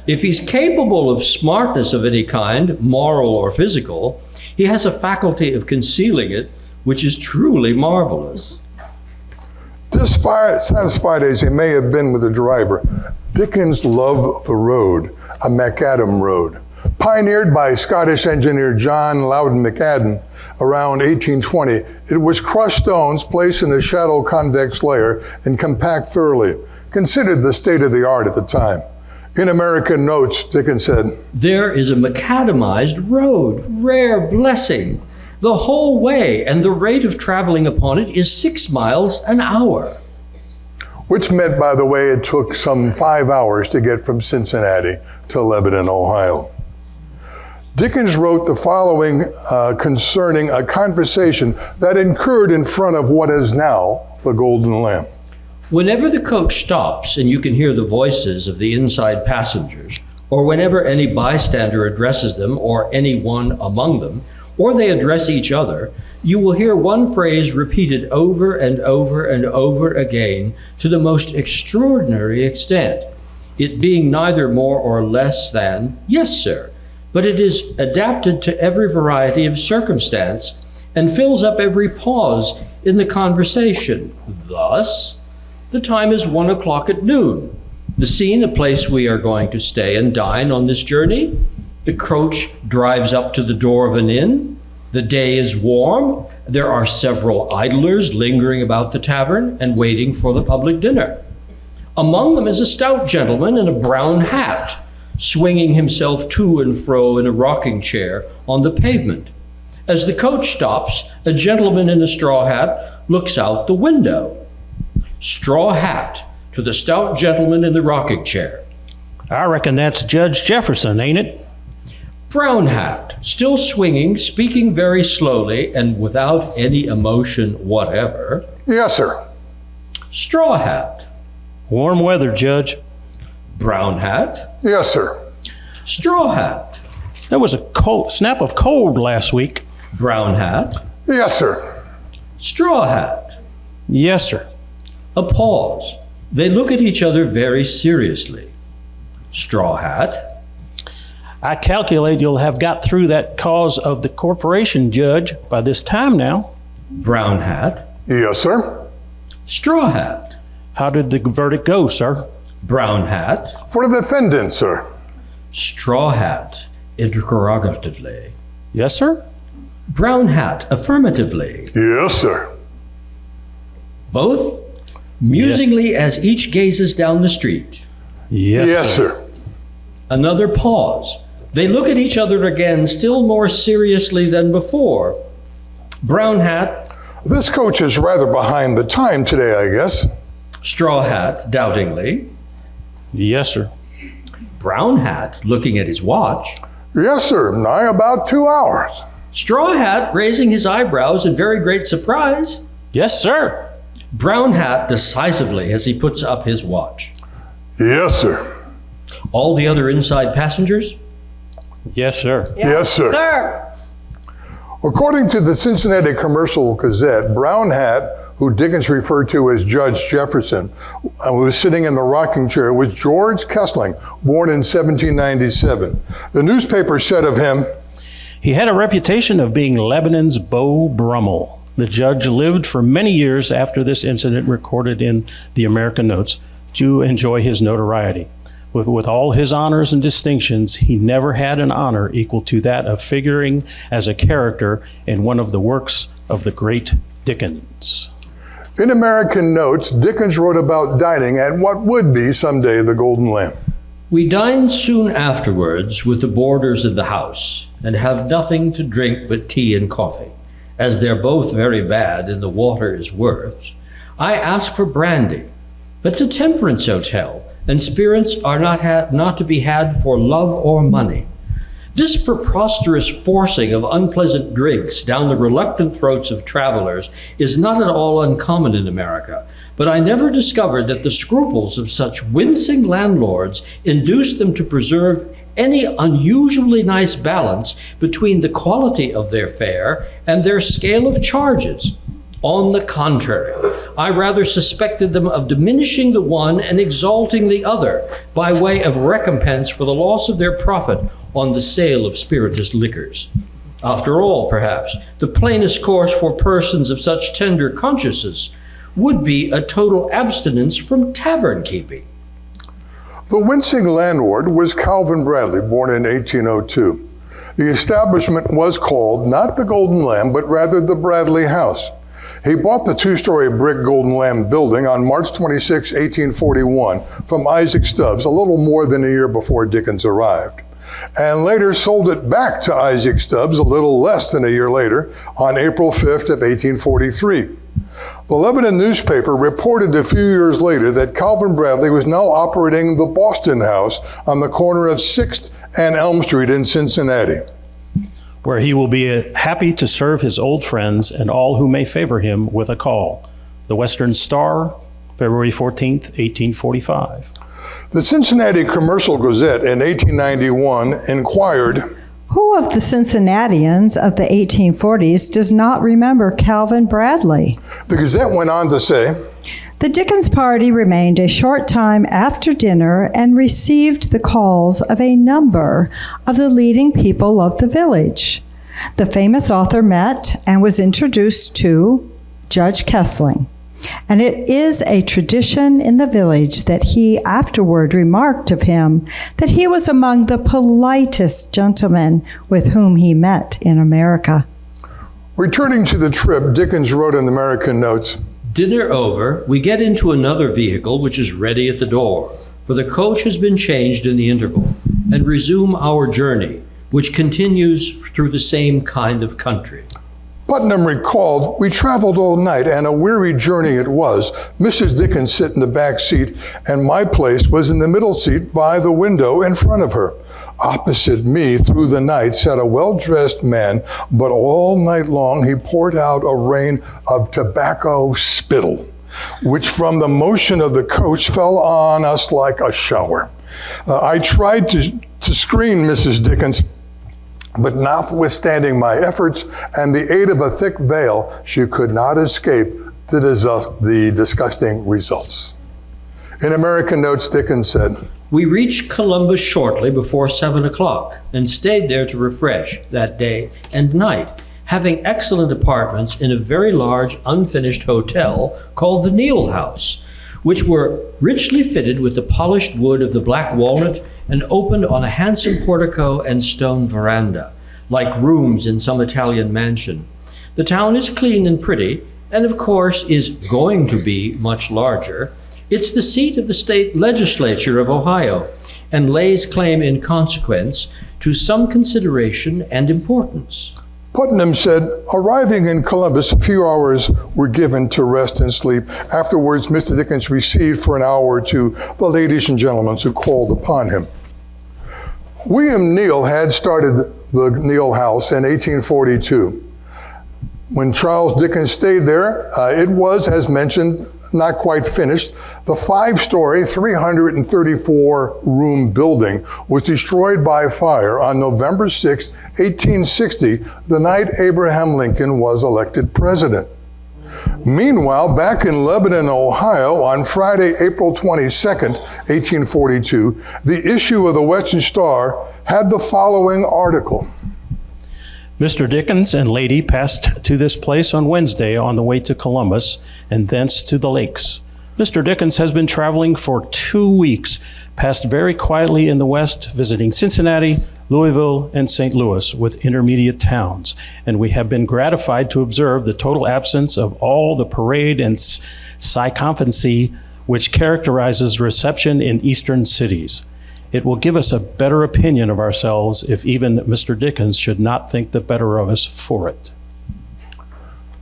If he's capable of smartness of any kind, moral or physical, he has a faculty of concealing it, which is truly marvelous. Dissatisfied as he may have been with the driver, Dickens loved the road, a macadam road. Pioneered by Scottish engineer John Loudon McAdam around 1820, it was crushed stones placed in a shallow convex layer and compact thoroughly, considered the state of the art at the time. In American Notes, Dickens said, "There is a macadamized road, rare blessing, the whole way, and the rate of traveling upon it is 6 miles an hour." which meant, by the way, it took some 5 hours to get from Cincinnati to Lebanon, Ohio. Dickens wrote the following concerning a conversation that occurred in front of what is now the Golden Lamp. Whenever the coach stops and you can hear the voices of the inside passengers, or whenever any bystander addresses them or any one among them, or they address each other, you will hear one phrase repeated over and over and over again to the most extraordinary extent, it being neither more or less than, "Yes, sir," but it is adapted to every variety of circumstance and fills up every pause in the conversation. Thus, the time is 1 o'clock at noon. The scene, a place we are going to stay and dine on this journey. The coach drives up to the door of an inn. The day is warm. There are several idlers lingering about the tavern and waiting for the public dinner. Among them is a stout gentleman in a brown hat, swinging himself to and fro in a rocking chair on the pavement. As the coach stops, a gentleman in a straw hat looks out the window. Straw hat to the stout gentleman in the rocking chair. I reckon that's Judge Jefferson, ain't it? Brown hat, still swinging, speaking very slowly and without any emotion whatever. Yes, sir. Straw hat. Warm weather, Judge. Brown hat. Yes, sir. Straw hat. There was a snap of cold last week. Brown hat. Yes, sir. Straw hat. Yes, sir. A pause. They look at each other very seriously. Straw hat. I calculate you'll have got through that cause of the corporation, Judge, by this time now. Brown hat. Yes, sir. Straw hat. How did the verdict go, sir? Brown hat. For the defendant, sir. Straw hat, interrogatively. Yes, sir. Brown hat, affirmatively. Yes, sir. Both musingly as each gazes down the street. Yes, sir. Another pause. They look at each other again, still more seriously than before. Brown hat. This coach is rather behind the time today, I guess. Straw hat, doubtingly. Yes, sir. Brown hat, looking at his watch. Yes, sir. Nigh about 2 hours. Straw hat, raising his eyebrows in very great surprise. Yes, sir. Brown hat, decisively as he puts up his watch. Yes, sir. All the other inside passengers? Yes, sir. Yes, sir. According to the Cincinnati Commercial Gazette, Brown hat, who Dickens referred to as Judge Jefferson, who was sitting in the rocking chair, was George Kessling, born in 1797. The newspaper said of him, He had a reputation of being Lebanon's Beau Brummel. The judge lived for many years after this incident recorded in the American Notes to enjoy his notoriety. With all his honors and distinctions, he never had an honor equal to that of figuring as a character in one of the works of the great Dickens. in American Notes, Dickens wrote about dining at what would be someday the Golden Lamp. We dined soon afterwards with the boarders in the house, and have nothing to drink but tea and coffee, as they're both very bad and the water is worse. I asked for brandy, but it's a temperance hotel, and spirits are not to be had for love or money. This preposterous forcing of unpleasant drinks down the reluctant throats of travelers is not at all uncommon in America, but I never discovered that the scruples of such wincing landlords induced them to preserve any unusually nice balance between the quality of their fare and their scale of charges. On the contrary, I rather suspected them of diminishing the one and exalting the other by way of recompense for the loss of their profit on the sale of spirituous liquors. After all, perhaps, the plainest course for persons of such tender consciences would be a total abstinence from tavern keeping. The wincing landlord was Calvin Bradley, born in 1802. The establishment was called not the Golden Lamb, but rather the Bradley House. He bought the two-story brick Golden Lamb building on March 26, 1841, from Isaac Stubbs, a little more than a year before Dickens arrived, and later sold it back to Isaac Stubbs a little less than a year later on April 5th of 1843. The Lebanon newspaper reported a few years later that Calvin Bradley was now operating the Boston House on the corner of 6th and Elm Street in Cincinnati, where he will be happy to serve his old friends and all who may favor him with a call. The Western Star, February 14th, 1845. The Cincinnati Commercial Gazette in 1891 inquired, Who of the Cincinnatians of the 1840s does not remember Calvin Bradley? The Gazette went on to say, The Dickens party remained a short time after dinner and received the calls of a number of the leading people of the village. The famous author met and was introduced to Judge Kessling, and it is a tradition in the village that he afterward remarked of him that he was among the politest gentlemen with whom he met in America. Returning to the trip, Dickens wrote in the American Notes, Dinner over, we get into another vehicle which is ready at the door, for the coach has been changed in the interval, and resume our journey, which continues through the same kind of country. Putnam recalled, we traveled all night and a weary journey it was. Mrs. Dickens sat in the back seat and my place was in the middle seat by the window in front of her. Opposite me through the night sat a well-dressed man, but all night long he poured out a rain of tobacco spittle, which from the motion of the coach fell on us like a shower. I tried to screen Mrs. Dickens, but notwithstanding my efforts and the aid of a thick veil, she could not escape the disgusting results. In American Notes, Dickens said, We reached Columbus shortly before 7 o'clock and stayed there to refresh that day and night, having excellent apartments in a very large unfinished hotel called the Neal House, which were richly fitted with the polished wood of the black walnut and opened on a handsome portico and stone veranda, like rooms in some Italian mansion. The town is clean and pretty, and of course is going to be much larger. It's the seat of the state legislature of Ohio, and lays claim in consequence to some consideration and importance. Putnam said, arriving in Columbus, a few hours were given to rest and sleep. Afterwards, Mr. Dickens received for an hour or two the ladies and gentlemen who called upon him. William Neal had started the Neal House in 1842. When Charles Dickens stayed there, it was, as mentioned, not quite finished. The 5-story, 334-room building was destroyed by fire on November 6, 1860, the night Abraham Lincoln was elected president. Meanwhile, back in Lebanon, Ohio, on Friday, April 22nd, 1842, the issue of the Western Star had the following article. Mr. Dickens and lady passed to this place on Wednesday on the way to Columbus and thence to the lakes. Mr. Dickens has been traveling for 2 weeks, passed very quietly in the West, visiting Cincinnati, Louisville, and St. Louis with intermediate towns, and we have been gratified to observe the total absence of all the parade and sycophancy which characterizes reception in Eastern cities. It will give us a better opinion of ourselves if even Mr. Dickens should not think the better of us for it.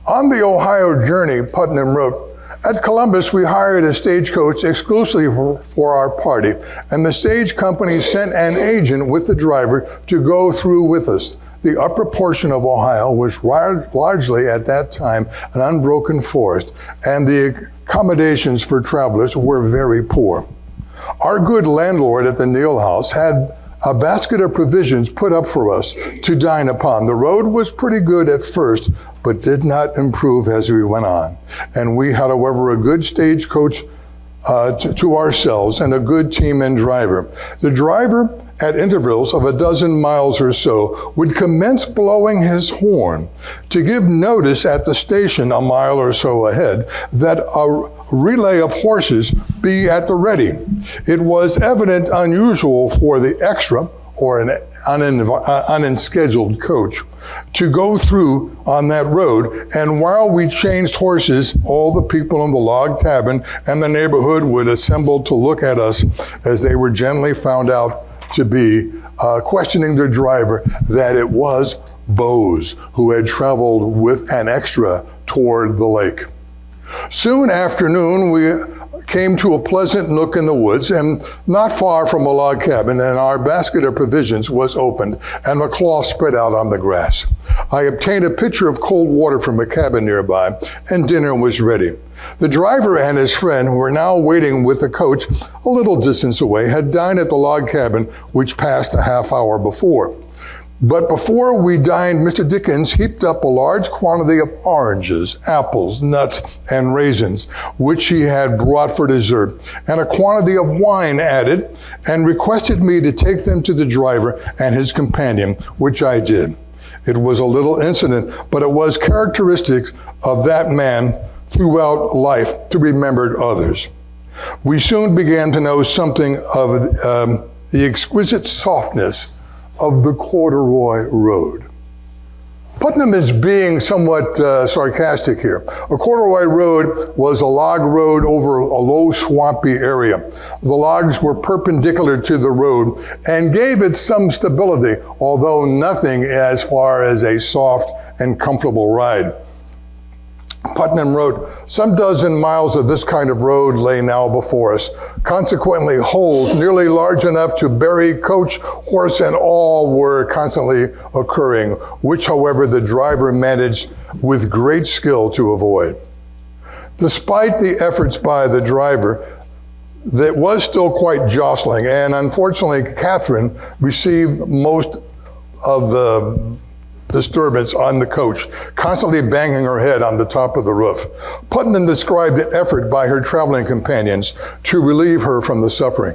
On the Ohio journey, Putnam wrote, at Columbus, we hired a stagecoach exclusively for our party, and the stage company sent an agent with the driver to go through with us. The upper portion of Ohio was largely at that time an unbroken forest, and the accommodations for travelers were very poor. Our good landlord at the Neal House had a basket of provisions put up for us to dine upon. The road was pretty good at first, but did not improve as we went on. And we had, however, a good stagecoach to ourselves and a good team and driver. The driver, at intervals of a dozen miles or so, would commence blowing his horn to give notice at the station a mile or so ahead that a relay of horses be at the ready. It was evident unusual for the extra or an unscheduled coach to go through on that road, and while we changed horses, all the people in the log cabin and the neighborhood would assemble to look at us as they were generally found out to be questioning their driver that it was Bose who had traveled with an extra toward the lake. Soon after noon, we came to a pleasant nook in the woods and not far from a log cabin, and our basket of provisions was opened and a cloth spread out on the grass. I obtained a pitcher of cold water from a cabin nearby, and dinner was ready. The driver and his friend, who were now waiting with the coach a little distance away, had dined at the log cabin, which passed a half hour before. But before we dined, Mr. Dickens heaped up a large quantity of oranges, apples, nuts, and raisins, which he had brought for dessert, and a quantity of wine added, and requested me to take them to the driver and his companion, which I did. It was a little incident, but it was characteristic of that man throughout life to remember others. We soon began to know something of the exquisite softness of the corduroy road. Putnam is being somewhat sarcastic here. A corduroy road was a log road over a low swampy area. The logs were perpendicular to the road and gave it some stability, although nothing as far as a soft and comfortable ride. Putnam wrote, "Some dozen miles of this kind of road lay now before us. Consequently, holes nearly large enough to bury coach, horse, and all were constantly occurring, which, however, the driver managed with great skill to avoid." Despite the efforts by the driver, that was still quite jostling, and unfortunately, Catherine received most of the disturbance on the coach, constantly banging her head on the top of the roof. Putnam described an effort by her traveling companions to relieve her from the suffering.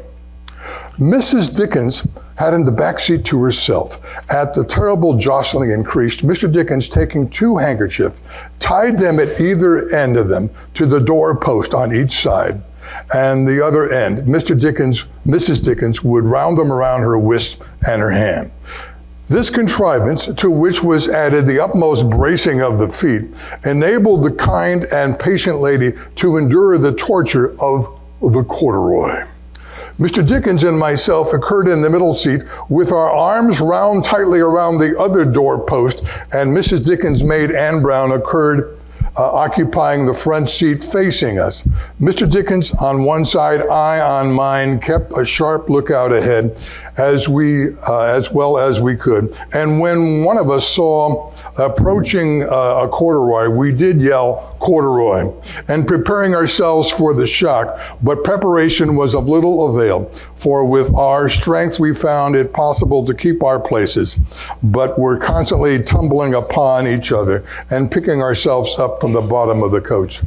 Mrs. Dickens had in the back seat to herself. At the terrible jostling increased, Mr. Dickens, taking two handkerchiefs, tied them at either end of them to the doorpost on each side, and the other end, Mrs. Dickens would round them around her wrist and her hand. This contrivance, to which was added the utmost bracing of the feet, enabled the kind and patient lady to endure the torture of the corduroy. Mr. Dickens and myself occurred in the middle seat with our arms wound tightly around the other doorpost, and Mrs. Dickens' maid, Ann Brown, occurred occupying the front seat facing us. Mr. Dickens on one side, I on mine, kept a sharp lookout ahead as well as we could. And when one of us saw approaching a corduroy, we did yell, "Corduroy," and preparing ourselves for the shock, but preparation was of little avail, for with our strength we found it possible to keep our places, but were constantly tumbling upon each other and picking ourselves up from the bottom of the coach.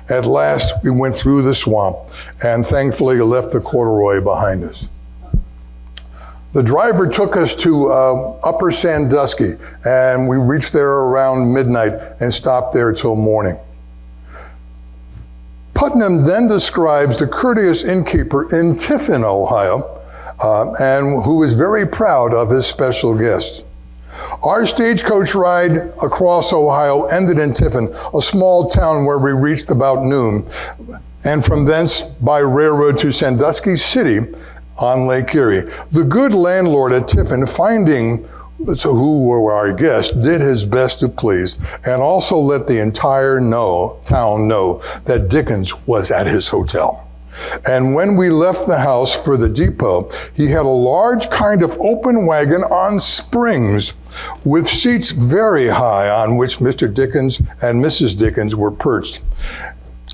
At last, we went through the swamp and thankfully left the corduroy behind us. The driver took us to Upper Sandusky, and we reached there around midnight and stopped there till morning. Putnam then describes the courteous innkeeper in Tiffin, Ohio, and who is very proud of his special guest. Our stagecoach ride across Ohio ended in Tiffin, a small town where we reached about noon, and from thence by railroad to Sandusky City on Lake Erie. The good landlord at Tiffin, finding who were our guests, did his best to please, and also let the entire town know that Dickens was at his hotel. And when we left the house for the depot, he had a large kind of open wagon on springs with seats very high on which Mr. Dickens and Mrs. Dickens were perched.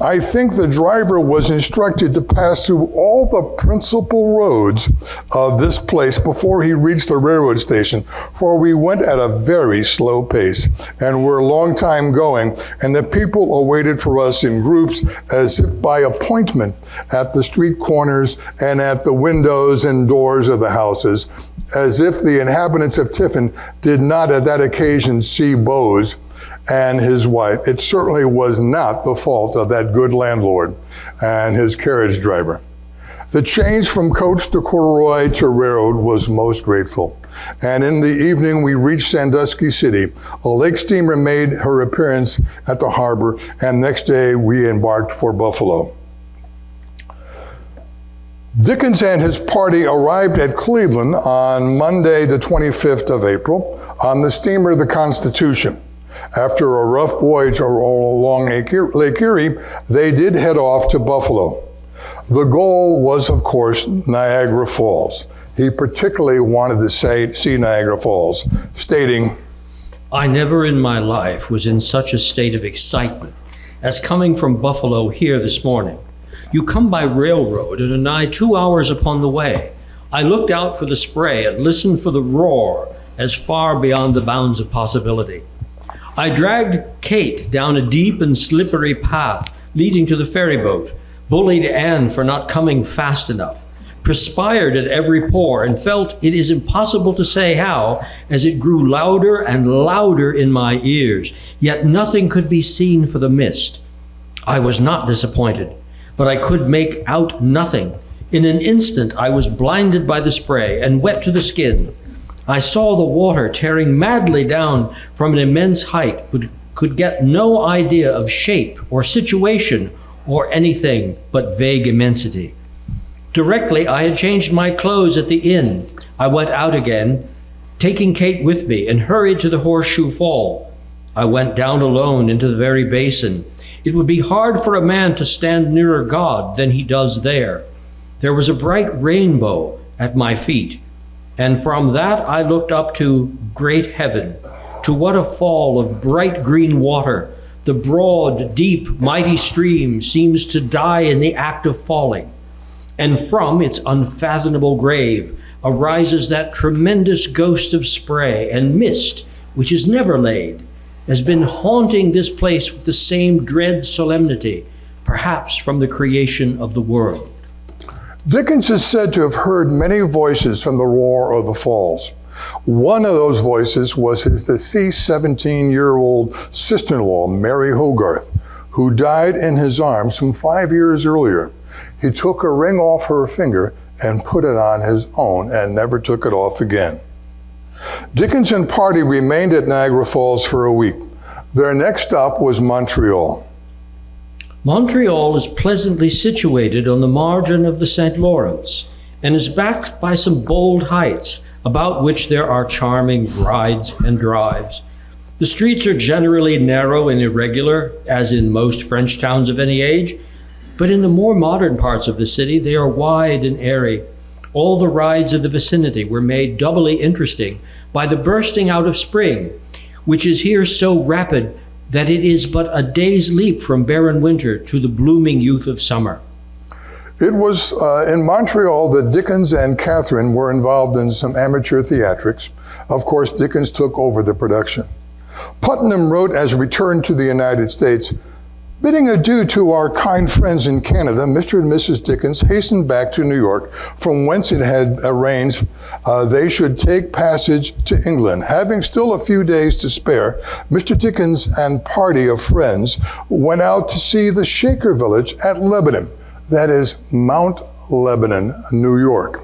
I think the driver was instructed to pass through all the principal roads of this place before he reached the railroad station, for we went at a very slow pace and were a long time going, and the people awaited for us in groups as if by appointment at the street corners and at the windows and doors of the houses, as if the inhabitants of Tiffin did not at that occasion see Bose and his wife. It certainly was not the fault of that good landlord and his carriage driver. The change from coach to corduroy to railroad was most grateful. And in the evening, we reached Sandusky City. A lake steamer made her appearance at the harbor, and next day we embarked for Buffalo. Dickens and his party arrived at Cleveland on Monday, the 25th of April, on the steamer the Constitution. After a rough voyage along Lake Erie, they did head off to Buffalo. The goal was, of course, Niagara Falls. He particularly wanted to see Niagara Falls, stating, I never in my life was in such a state of excitement as coming from Buffalo here this morning. You come by railroad and are nigh 2 hours upon the way. I looked out for the spray and listened for the roar as far beyond the bounds of possibility. I dragged Kate down a deep and slippery path leading to the ferry boat, bullied Anne for not coming fast enough, perspired at every pore, and felt it is impossible to say how, as it grew louder and louder in my ears, yet nothing could be seen for the mist. I was not disappointed, but I could make out nothing. In an instant, I was blinded by the spray and wet to the skin. I saw the water tearing madly down from an immense height, but could get no idea of shape or situation or anything but vague immensity. Directly I had changed my clothes at the inn, I went out again, taking Kate with me, and hurried to the Horseshoe Fall. I went down alone into the very basin. It would be hard for a man to stand nearer God than he does there. There was a bright rainbow at my feet, and from that I looked up to great heaven, to what a fall of bright green water. The broad, deep, mighty stream seems to die in the act of falling, and from its unfathomable grave arises that tremendous ghost of spray and mist which is never laid, has been haunting this place with the same dread solemnity, perhaps from the creation of the world. Dickens is said to have heard many voices from the roar of the falls. One of those voices was his deceased 17-year-old sister-in-law, Mary Hogarth, who died in his arms some 5 years earlier. He took a ring off her finger and put it on his own and never took it off again. Dickens and party remained at Niagara Falls for a week. Their next stop was Montreal. Montreal is pleasantly situated on the margin of the St. Lawrence and is backed by some bold heights about which there are charming rides and drives. The streets are generally narrow and irregular, as in most French towns of any age, but in the more modern parts of the city, they are wide and airy. All the rides in the vicinity were made doubly interesting by the bursting out of spring, which is here so rapid that it is but a day's leap from barren winter to the blooming youth of summer. It was in Montreal that Dickens and Catherine were involved in some amateur theatrics. Of course, Dickens took over the production. Putnam wrote as he returned to the United States, bidding adieu to our kind friends in Canada, Mr. and Mrs. Dickens hastened back to New York, from whence it had arranged they should take passage to England. Having still a few days to spare, Mr. Dickens and party of friends went out to see the Shaker village at Lebanon, that is Mount Lebanon, New York.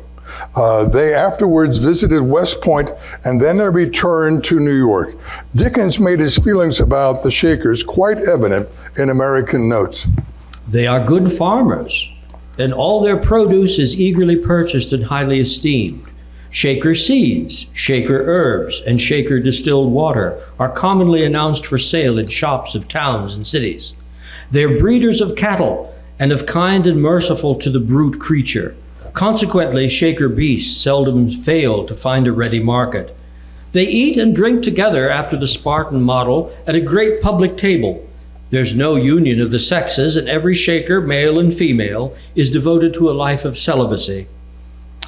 They afterwards visited West Point and then returned to New York. Dickens made his feelings about the Shakers quite evident in American Notes. They are good farmers, and all their produce is eagerly purchased and highly esteemed. Shaker seeds, Shaker herbs, and Shaker distilled water are commonly announced for sale in shops of towns and cities. They are breeders of cattle, and of kind and merciful to the brute creature. Consequently, Shaker beasts seldom fail to find a ready market. They eat and drink together after the Spartan model at a great public table. There's no union of the sexes, and every Shaker, male and female, is devoted to a life of celibacy.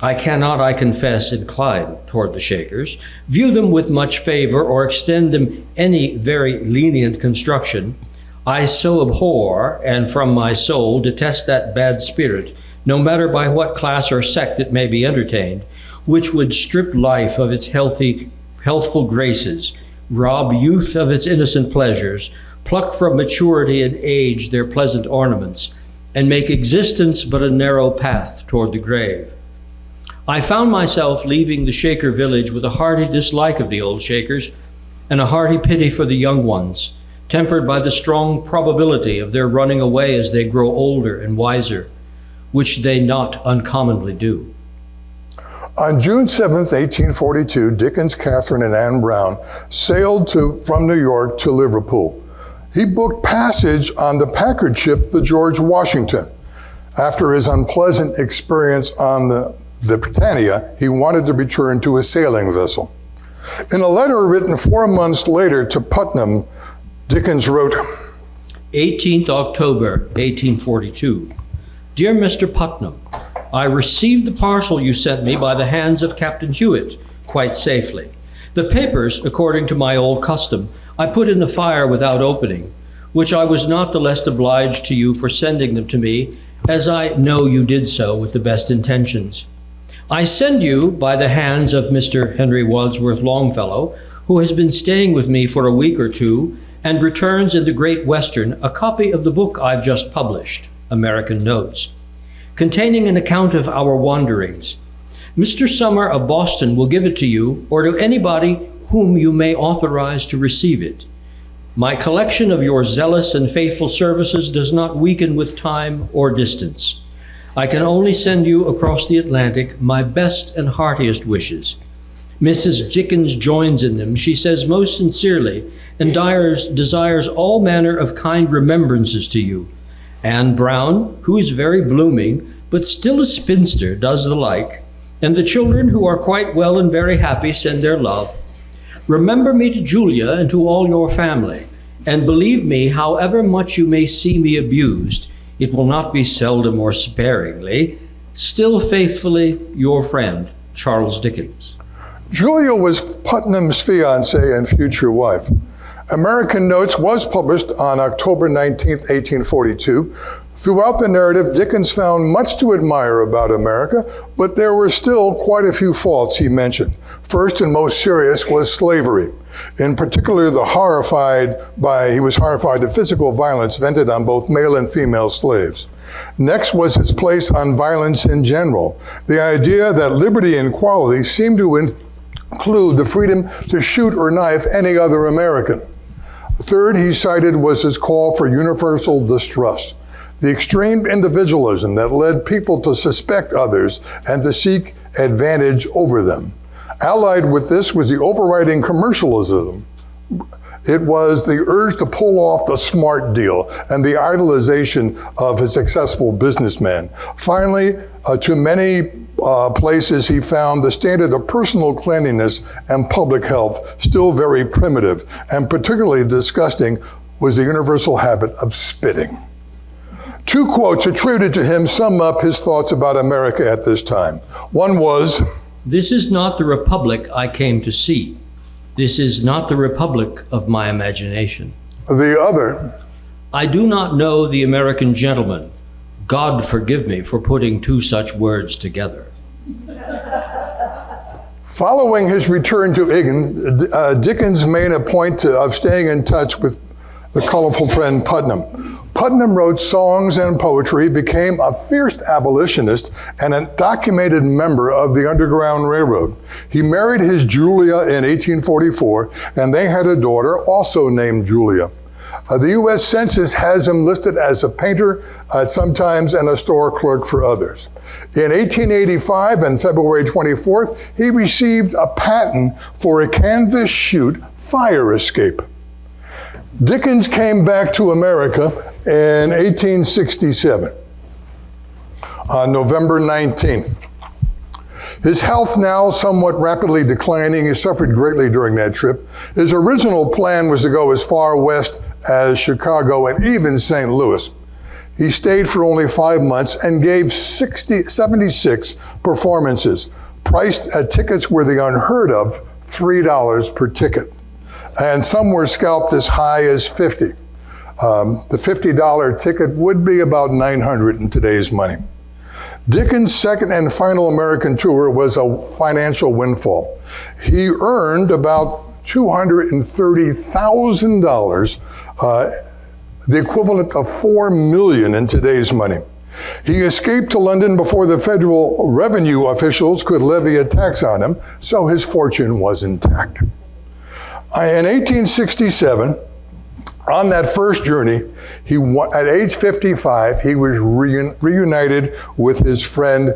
I cannot, I confess, incline toward the Shakers, view them with much favor, or extend them any very lenient construction. I so abhor, and from my soul detest that bad spirit, no matter by what class or sect it may be entertained, which would strip life of its healthful graces, rob youth of its innocent pleasures, pluck from maturity and age their pleasant ornaments, and make existence but a narrow path toward the grave. I found myself leaving the Shaker village with a hearty dislike of the old Shakers and a hearty pity for the young ones, tempered by the strong probability of their running away as they grow older and wiser, which they not uncommonly do. On June 7th, 1842, Dickens, Catherine, and Anne Brown sailed from New York to Liverpool. He booked passage on the Packard ship, the George Washington. After his unpleasant experience on the Britannia, he wanted to return to a sailing vessel. In a letter written 4 months later to Putnam, Dickens wrote, 18th October, 1842. Dear Mr. Putnam, I received the parcel you sent me by the hands of Captain Hewitt quite safely. The papers, according to my old custom, I put in the fire without opening, which I was not the less obliged to you for sending them to me, as I know you did so with the best intentions. I send you by the hands of Mr. Henry Wadsworth Longfellow, who has been staying with me for a week or two, and returns in the Great Western a copy of the book I've just published, American Notes, containing an account of our wanderings. Mr. Summer of Boston will give it to you, or to anybody whom you may authorize to receive it. My collection of your zealous and faithful services does not weaken with time or distance. I can only send you across the Atlantic my best and heartiest wishes. Mrs. Dickens joins in them, she says most sincerely, and desires all manner of kind remembrances to you. Anne Brown, who is very blooming, but still a spinster, does the like, and the children, who are quite well and very happy, send their love. Remember me to Julia and to all your family, and believe me, however much you may see me abused, it will not be seldom or sparingly. Still faithfully, your friend, Charles Dickens. Julia was Putnam's fiancée and future wife. American Notes was published on October 19, 1842. Throughout the narrative, Dickens found much to admire about America, but there were still quite a few faults he mentioned. First and most serious was slavery. In particular, he was horrified at physical violence vented on both male and female slaves. Next was its place on violence in general. The idea that liberty and equality seemed to include the freedom to shoot or knife any other American. Third, he cited was his call for universal distrust, the extreme individualism that led people to suspect others and to seek advantage over them. Allied with this was the overriding commercialism. It was the urge to pull off the smart deal and the idolization of a successful businessman. Finally, to many places he found the standard of personal cleanliness and public health still very primitive, and particularly disgusting was the universal habit of spitting. Two quotes attributed to him sum up his thoughts about America at this time. One was, "This is not the republic I came to see. This is not the republic of my imagination." the other, "I do not know the American gentleman. God forgive me for putting two such words together." Following his return to England, Dickens made a point of staying in touch with the colorful friend Putnam. Putnam wrote songs and poetry, became a fierce abolitionist, and a documented member of the Underground Railroad. He married his Julia in 1844, and they had a daughter also named Julia. The U.S. Census has him listed as a painter at sometimes and a store clerk for others. In 1885, on February 24th, he received a patent for a canvas chute fire escape. Dickens came back to America in 1867, on November 19th. His health now somewhat rapidly declining, he suffered greatly during that trip. His original plan was to go as far west as Chicago and even St. Louis. He stayed for only 5 months and gave 76 performances, priced at tickets were the unheard of $3 per ticket. And some were scalped as high as $50. The $50 ticket would be about $900 in today's money. Dickens' second and final American tour was a financial windfall. He earned about $230,000, the equivalent of $4 million in today's money. He escaped to London before the federal revenue officials could levy a tax on him, so his fortune was intact. In 1867, on that first journey, at age 55, he was reunited with his friend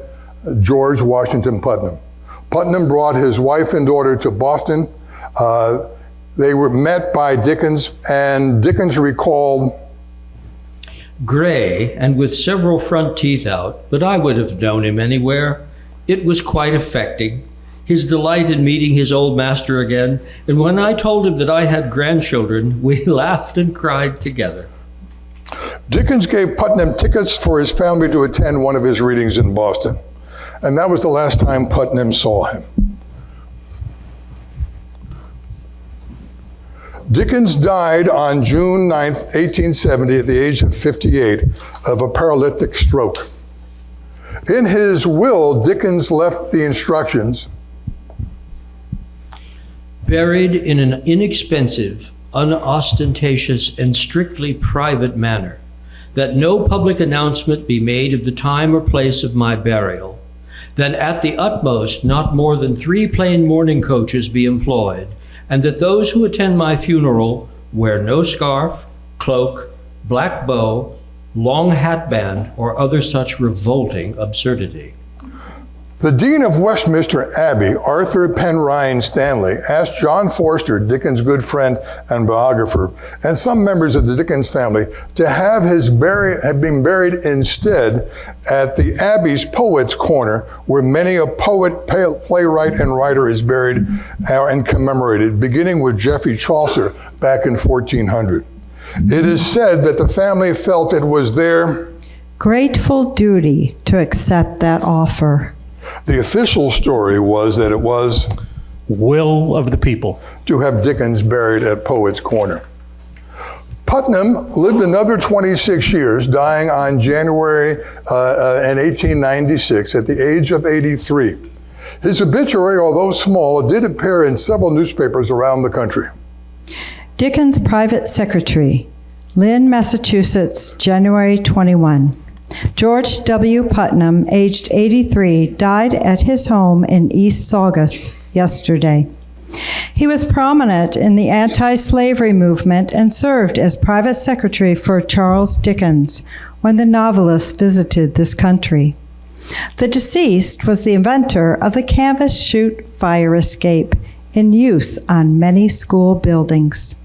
George Washington Putnam. Putnam brought his wife and daughter to Boston. They were met by Dickens, and Dickens recalled, "Gray and with several front teeth out, but I would have known him anywhere. It was quite affecting. His delight in meeting his old master again, and when I told him that I had grandchildren, we laughed and cried together." Dickens gave Putnam tickets for his family to attend one of his readings in Boston, and that was the last time Putnam saw him. Dickens died on June 9, 1870, at the age of 58, of a paralytic stroke. In his will, Dickens left the instructions, "Buried in an inexpensive, unostentatious, and strictly private manner, that no public announcement be made of the time or place of my burial, that at the utmost not more than 3 plain mourning coaches be employed, and that those who attend my funeral wear no scarf, cloak, black bow, long hatband, or other such revolting absurdity." The Dean of Westminster Abbey, Arthur Penrhyn Stanley, asked John Forster, Dickens' good friend and biographer, and some members of the Dickens family to have been buried instead at the Abbey's Poets' Corner, where many a poet, playwright, and writer is buried and commemorated, beginning with Geoffrey Chaucer back in 1400. It is said that the family felt it was their grateful duty to accept that offer. The official story was that it was Will of the people. to have Dickens buried at Poets' Corner. Putnam lived another 26 years, dying on January in 1896 at the age of 83. His obituary, although small, did appear in several newspapers around the country. Dickens' private secretary, Lynn, Massachusetts, January 21. George W. Putnam, aged 83, died at his home in East Saugus yesterday. He was prominent in the anti-slavery movement and served as private secretary for Charles Dickens when the novelist visited this country. The deceased was the inventor of the canvas chute fire escape in use on many school buildings.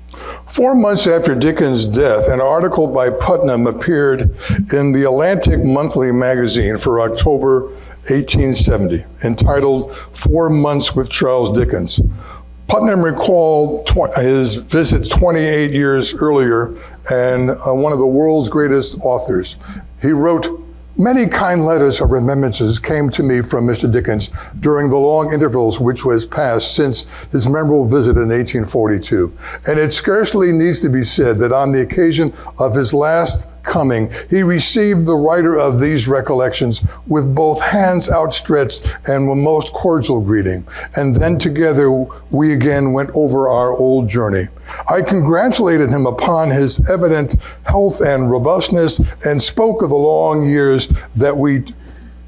4 months after Dickens' death, an article by Putnam appeared in the Atlantic Monthly magazine for October 1870, entitled 4 Months with Charles Dickens. Putnam recalled his visits 28 years earlier and one of the world's greatest authors. He wrote, "Many kind letters of remembrances came to me from Mr. Dickens during the long intervals which was passed since his memorable visit in 1842. And it scarcely needs to be said that on the occasion of his last coming, he received the writer of these recollections with both hands outstretched and with most cordial greeting. And then together we again went over our old journey. I congratulated him upon his evident health and robustness and spoke of the long years that we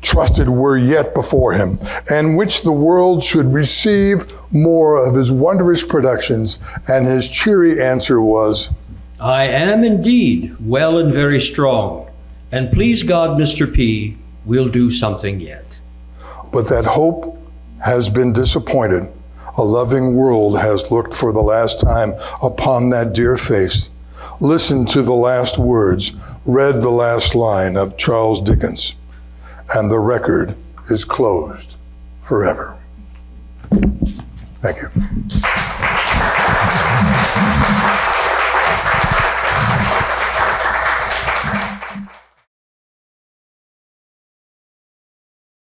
trusted were yet before him, and which the world should receive more of his wondrous productions. And his cheery answer was, "I am indeed well and very strong, and please God, Mr. P, we'll do something yet." but that hope has been disappointed. A loving world has looked for the last time upon that dear face, listened to the last words, read the last line of Charles Dickens, and the record is closed forever. Thank you.